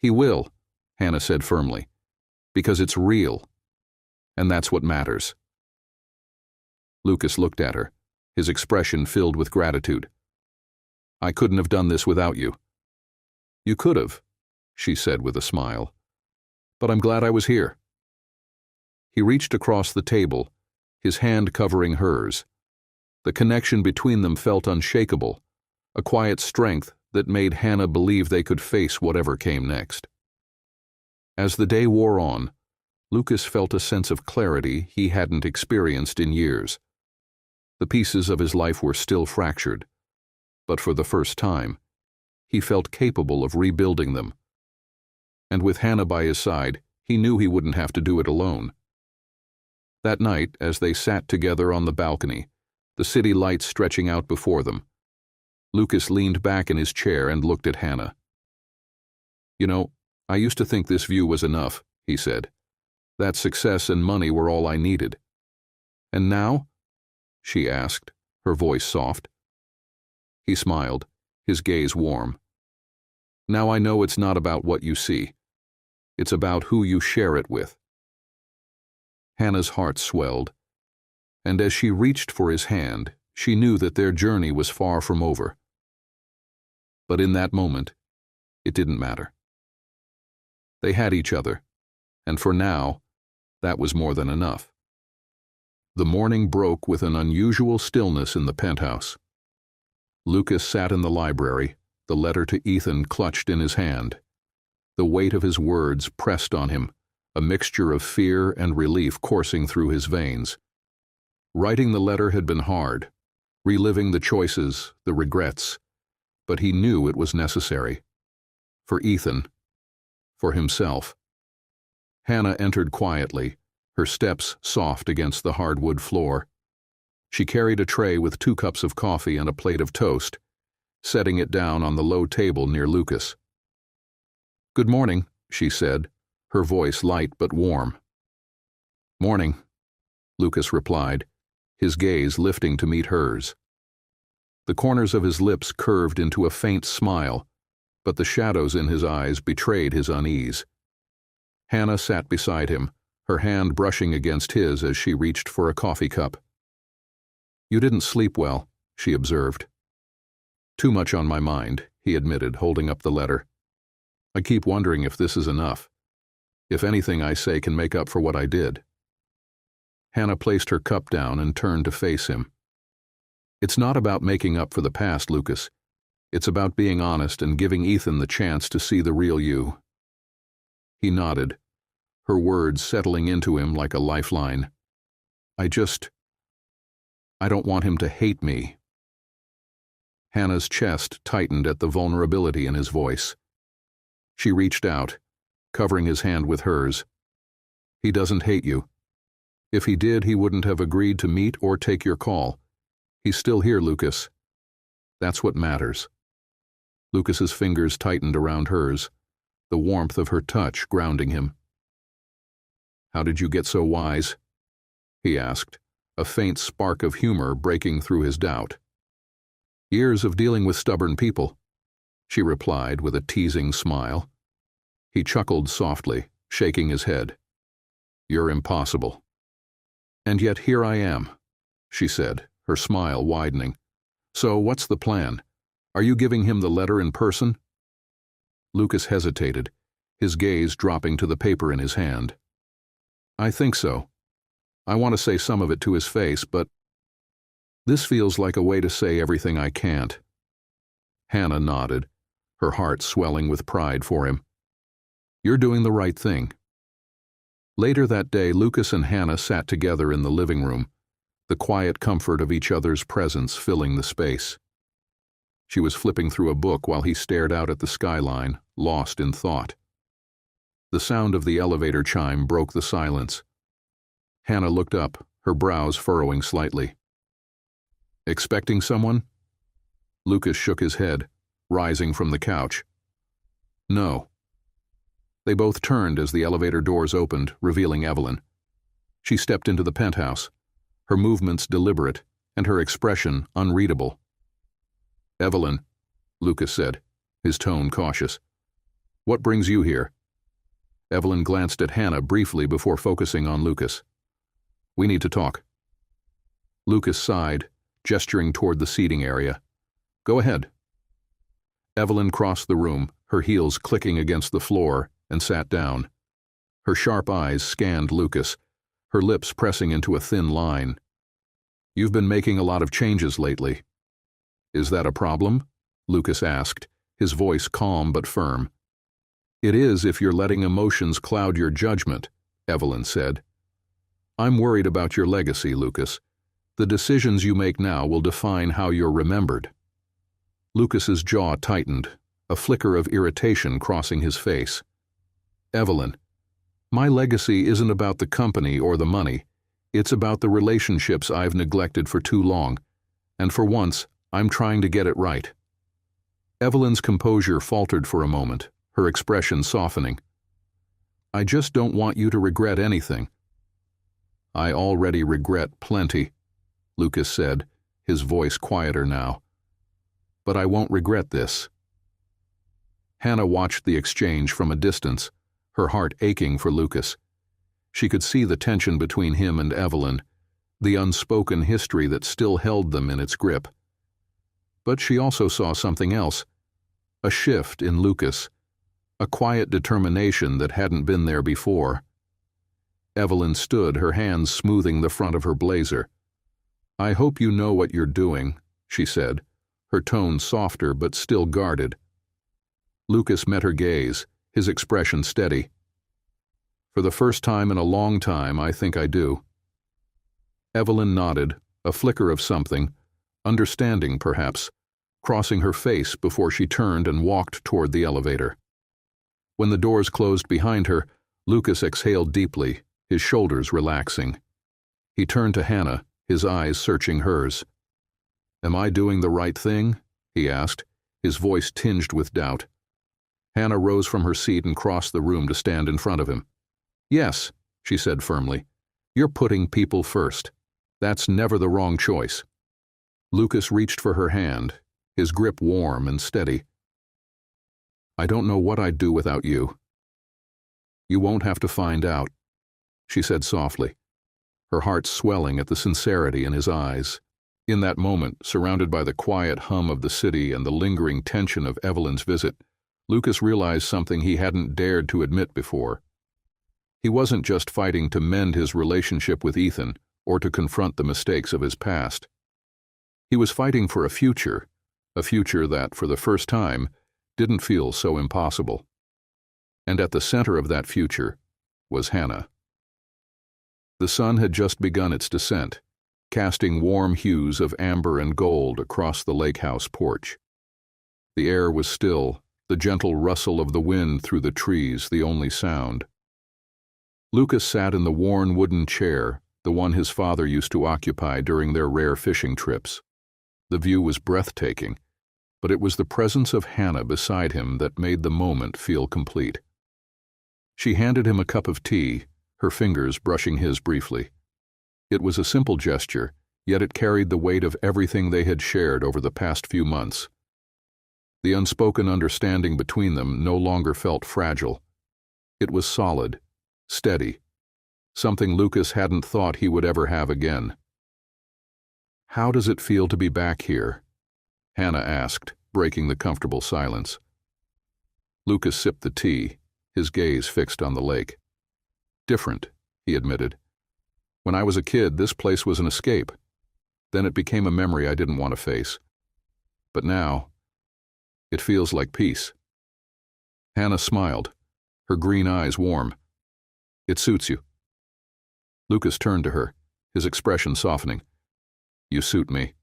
"He will," Hannah said firmly, "because it's real, and that's what matters." Lucas looked at her, his expression filled with gratitude. "I couldn't have done this without you." "You could have," she said with a smile, "but I'm glad I was here." He reached across the table, his hand covering hers. The connection between them felt unshakable, a quiet strength that made Hannah believe they could face whatever came next. As the day wore on, Lucas felt a sense of clarity he hadn't experienced in years. The pieces of his life were still fractured, but for the first time, he felt capable of rebuilding them. And with Hannah by his side, he knew he wouldn't have to do it alone. That night, as they sat together on the balcony, the city lights stretching out before them, Lucas leaned back in his chair and looked at Hannah. "You know, I used to think this view was enough," he said. "That success and money were all I needed. And now?" she asked, her voice soft. He smiled, his gaze warm. "Now I know it's not about what you see. It's about who you share it with." Hannah's heart swelled, and as she reached for his hand, she knew that their journey was far from over. But in that moment, it didn't matter. They had each other, and for now, that was more than enough. The morning broke with an unusual stillness in the penthouse. Lucas sat in the library, the letter to Ethan clutched in his hand. The weight of his words pressed on him, a mixture of fear and relief coursing through his veins. Writing the letter had been hard, reliving the choices, the regrets, but he knew it was necessary. For Ethan, for himself. Hannah entered quietly, her steps soft against the hardwood floor. She carried a tray with 2 cups of coffee and a plate of toast, setting it down on the low table near Lucas. "Good morning," she said, her voice light but warm. "Morning," Lucas replied, his gaze lifting to meet hers. The corners of his lips curved into a faint smile, but the shadows in his eyes betrayed his unease. Hannah sat beside him, her hand brushing against his as she reached for a coffee cup. "You didn't sleep well," she observed. "Too much on my mind," he admitted, holding up the letter. "I keep wondering if this is enough, if anything I say can make up for what I did." Hannah placed her cup down and turned to face him. "It's not about making up for the past, Lucas. It's about being honest and giving Ethan the chance to see the real you." He nodded, her words settling into him like a lifeline. I don't want him to hate me." Hannah's chest tightened at the vulnerability in his voice. She reached out, covering his hand with hers. "He doesn't hate you. If he did, he wouldn't have agreed to meet or take your call. He's still here, Lucas. That's what matters." Lucas's fingers tightened around hers, the warmth of her touch grounding him. "How did you get so wise?" he asked, a faint spark of humor breaking through his doubt. "Years of dealing with stubborn people," she replied with a teasing smile. He chuckled softly, shaking his head. "You're impossible." "And yet here I am," she said, her smile widening. "So what's the plan? Are you giving him the letter in person?" Lucas hesitated, his gaze dropping to the paper in his hand. "I think so. I want to say some of it to his face, but this feels like a way to say everything I can't." Hannah nodded, her heart swelling with pride for him. "You're doing the right thing." Later that day, Lucas and Hannah sat together in the living room, the quiet comfort of each other's presence filling the space. She was flipping through a book while he stared out at the skyline, lost in thought. The sound of the elevator chime broke the silence. Hannah looked up, her brows furrowing slightly. "Expecting someone?" Lucas shook his head, rising from the couch. "No." They both turned as the elevator doors opened, revealing Evelyn. She stepped into the penthouse, her movements deliberate and her expression unreadable. "Evelyn," Lucas said, his tone cautious. "What brings you here?" Evelyn glanced at Hannah briefly before focusing on Lucas. "We need to talk." Lucas sighed, gesturing toward the seating area. "Go ahead." Evelyn crossed the room, her heels clicking against the floor, and sat down. Her sharp eyes scanned Lucas, her lips pressing into a thin line. "You've been making a lot of changes lately." "Is that a problem?" Lucas asked, his voice calm but firm. "It is if you're letting emotions cloud your judgment," Evelyn said. "I'm worried about your legacy, Lucas. The decisions you make now will define how you're remembered." Lucas's jaw tightened, a flicker of irritation crossing his face. "Evelyn, my legacy isn't about the company or the money. It's about the relationships I've neglected for too long, and for once, I'm trying to get it right." Evelyn's composure faltered for a moment, her expression softening. "I just don't want you to regret anything." "I already regret plenty," Lucas said, his voice quieter now. "But I won't regret this." Hannah watched the exchange from a distance, her heart aching for Lucas. She could see the tension between him and Evelyn, the unspoken history that still held them in its grip. But she also saw something else, a shift in Lucas, a quiet determination that hadn't been there before. Evelyn stood, her hands smoothing the front of her blazer. "I hope you know what you're doing," she said, her tone softer but still guarded. Lucas met her gaze, his expression steady. "For the first time in a long time, I think I do." Evelyn nodded, a flicker of something, understanding perhaps, crossing her face before she turned and walked toward the elevator. When the doors closed behind her, Lucas exhaled deeply, his shoulders relaxing. He turned to Hannah, his eyes searching hers. "Am I doing the right thing?" he asked, his voice tinged with doubt. Hannah rose from her seat and crossed the room to stand in front of him. "Yes," she said firmly. "You're putting people first. That's never the wrong choice." Lucas reached for her hand, his grip warm and steady. "I don't know what I'd do without you." "You won't have to find out," she said softly, her heart swelling at the sincerity in his eyes. In that moment, surrounded by the quiet hum of the city and the lingering tension of Evelyn's visit, Lucas realized something he hadn't dared to admit before. He wasn't just fighting to mend his relationship with Ethan or to confront the mistakes of his past. He was fighting for a future that, for the first time, didn't feel so impossible. And at the center of that future was Hannah. The sun had just begun its descent, casting warm hues of amber and gold across the lake house porch. The air was still, the gentle rustle of the wind through the trees the only sound. Lucas sat in the worn wooden chair, the one his father used to occupy during their rare fishing trips. The view was breathtaking, but it was the presence of Hannah beside him that made the moment feel complete. She handed him a cup of tea, her fingers brushing his briefly. It was a simple gesture, yet it carried the weight of everything they had shared over the past few months. The unspoken understanding between them no longer felt fragile. It was solid, steady, something Lucas hadn't thought he would ever have again. "How does it feel to be back here?" Hannah asked, breaking the comfortable silence. Lucas sipped the tea, his gaze fixed on the lake. "Different," he admitted. "When I was a kid, this place was an escape. Then it became a memory I didn't want to face. But now, it feels like peace." Hannah smiled, her green eyes warm. "It suits you." Lucas turned to her, his expression softening. "You suit me."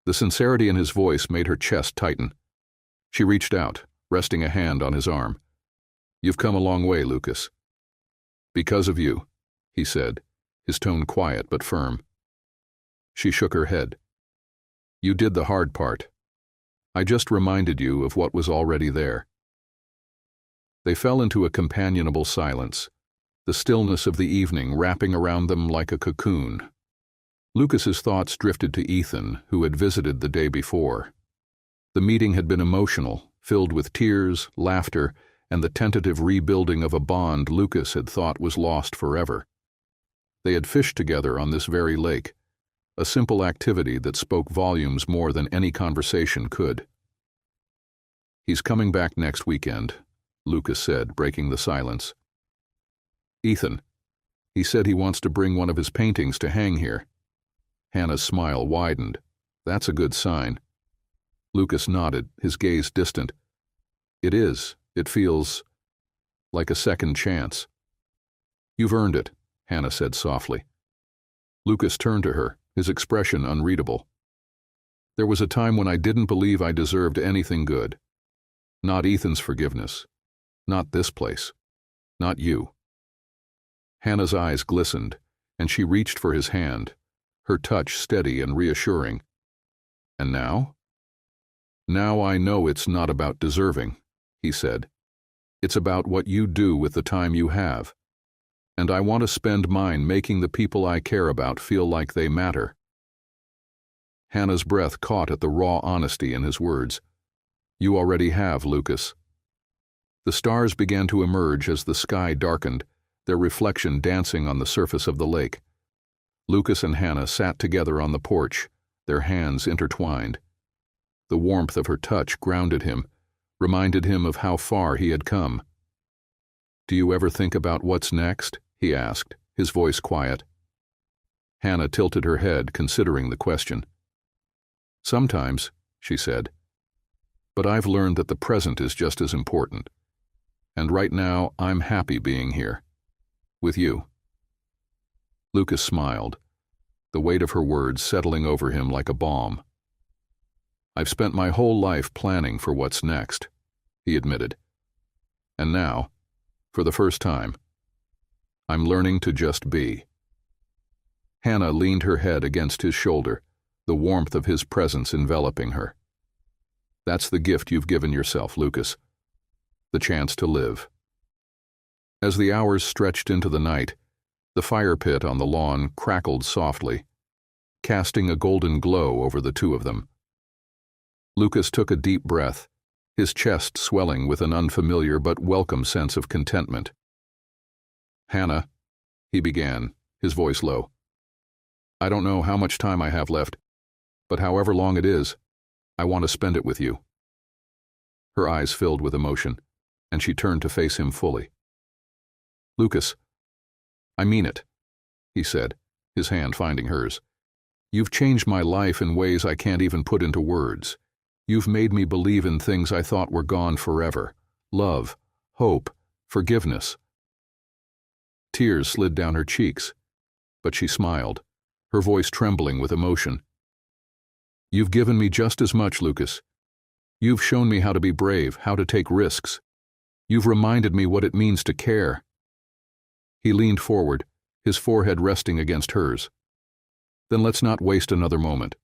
The sincerity in his voice made her chest tighten. She reached out, resting a hand on his arm. "You've come a long way, Lucas." "Because of you," he said, his tone quiet but firm. She shook her head. "You did the hard part. I just reminded you of what was already there." They fell into a companionable silence, the stillness of the evening wrapping around them like a cocoon. Lucas's thoughts drifted to Ethan, who had visited the day before. The meeting had been emotional, filled with tears, laughter, and the tentative rebuilding of a bond Lucas had thought was lost forever. They had fished together on this very lake, a simple activity that spoke volumes more than any conversation could. "He's coming back next weekend," Lucas said, breaking the silence. "Ethan, he said he wants to bring one of his paintings to hang here." Hannah's smile widened. "That's a good sign." Lucas nodded, his gaze distant. "It is. It feels like a second chance." "You've earned it," Hannah said softly. Lucas turned to her, his expression unreadable. "There was a time when I didn't believe I deserved anything good. Not Ethan's forgiveness. Not this place. Not you." Hannah's eyes glistened, and she reached for his hand, her touch steady and reassuring. "And now?" "Now I know it's not about deserving," he said. "It's about what you do with the time you have. And I want to spend mine making the people I care about feel like they matter." Hannah's breath caught at the raw honesty in his words. "You already have, Lucas." The stars began to emerge as the sky darkened, their reflection dancing on the surface of the lake. Lucas and Hannah sat together on the porch, their hands intertwined. The warmth of her touch grounded him, reminded him of how far he had come. "Do you ever think about what's next?" he asked, his voice quiet. Hannah tilted her head, considering the question. "Sometimes," she said. "But I've learned that the present is just as important. And right now, I'm happy being here. With you." Lucas smiled, the weight of her words settling over him like a balm. "I've spent my whole life planning for what's next," he admitted. "And now, for the first time, I'm learning to just be." Hannah leaned her head against his shoulder, the warmth of his presence enveloping her. "That's the gift you've given yourself, Lucas. The chance to live." As the hours stretched into the night, the fire pit on the lawn crackled softly, casting a golden glow over the two of them. Lucas took a deep breath, his chest swelling with an unfamiliar but welcome sense of contentment. "Hannah," he began, his voice low, "I don't know how much time I have left, but however long it is, I want to spend it with you." Her eyes filled with emotion, and she turned to face him fully. "Lucas, I mean it," he said, his hand finding hers. "You've changed my life in ways I can't even put into words. You've made me believe in things I thought were gone forever. Love, hope, forgiveness." Tears slid down her cheeks, but she smiled, her voice trembling with emotion. "You've given me just as much, Lucas. You've shown me how to be brave, how to take risks. You've reminded me what it means to care." He leaned forward, his forehead resting against hers. "Then let's not waste another moment."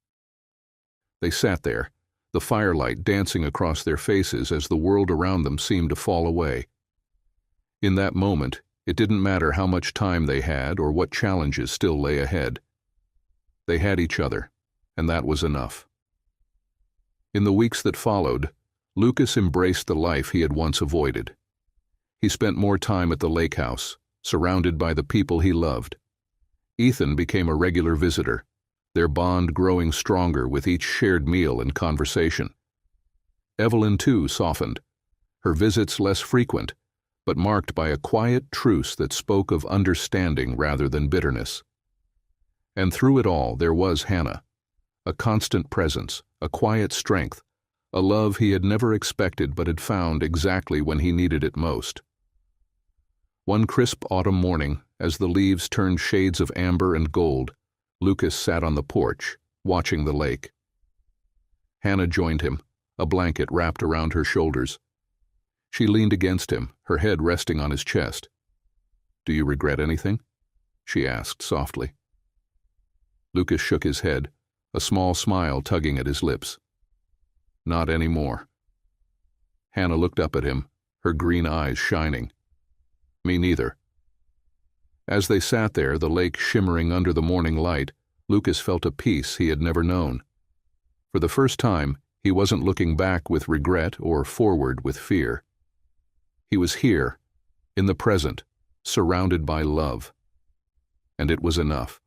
They sat there, the firelight dancing across their faces as the world around them seemed to fall away. In that moment, it didn't matter how much time they had or what challenges still lay ahead. They had each other, and that was enough. In the weeks that followed, Lucas embraced the life he had once avoided. He spent more time at the lake house, surrounded by the people he loved. Ethan became a regular visitor, their bond growing stronger with each shared meal and conversation. Evelyn, too, softened, her visits less frequent, but marked by a quiet truce that spoke of understanding rather than bitterness. And through it all there was Hannah, a constant presence, a quiet strength, a love he had never expected but had found exactly when he needed it most. One crisp autumn morning, as the leaves turned shades of amber and gold, Lucas sat on the porch, watching the lake. Hannah joined him, a blanket wrapped around her shoulders. She leaned against him, her head resting on his chest. "Do you regret anything?" she asked softly. Lucas shook his head, a small smile tugging at his lips. "Not anymore." Hannah looked up at him, her green eyes shining. "Me neither." As they sat there, the lake shimmering under the morning light, Lucas felt a peace he had never known. For the first time, he wasn't looking back with regret or forward with fear. He was here, in the present, surrounded by love. And it was enough.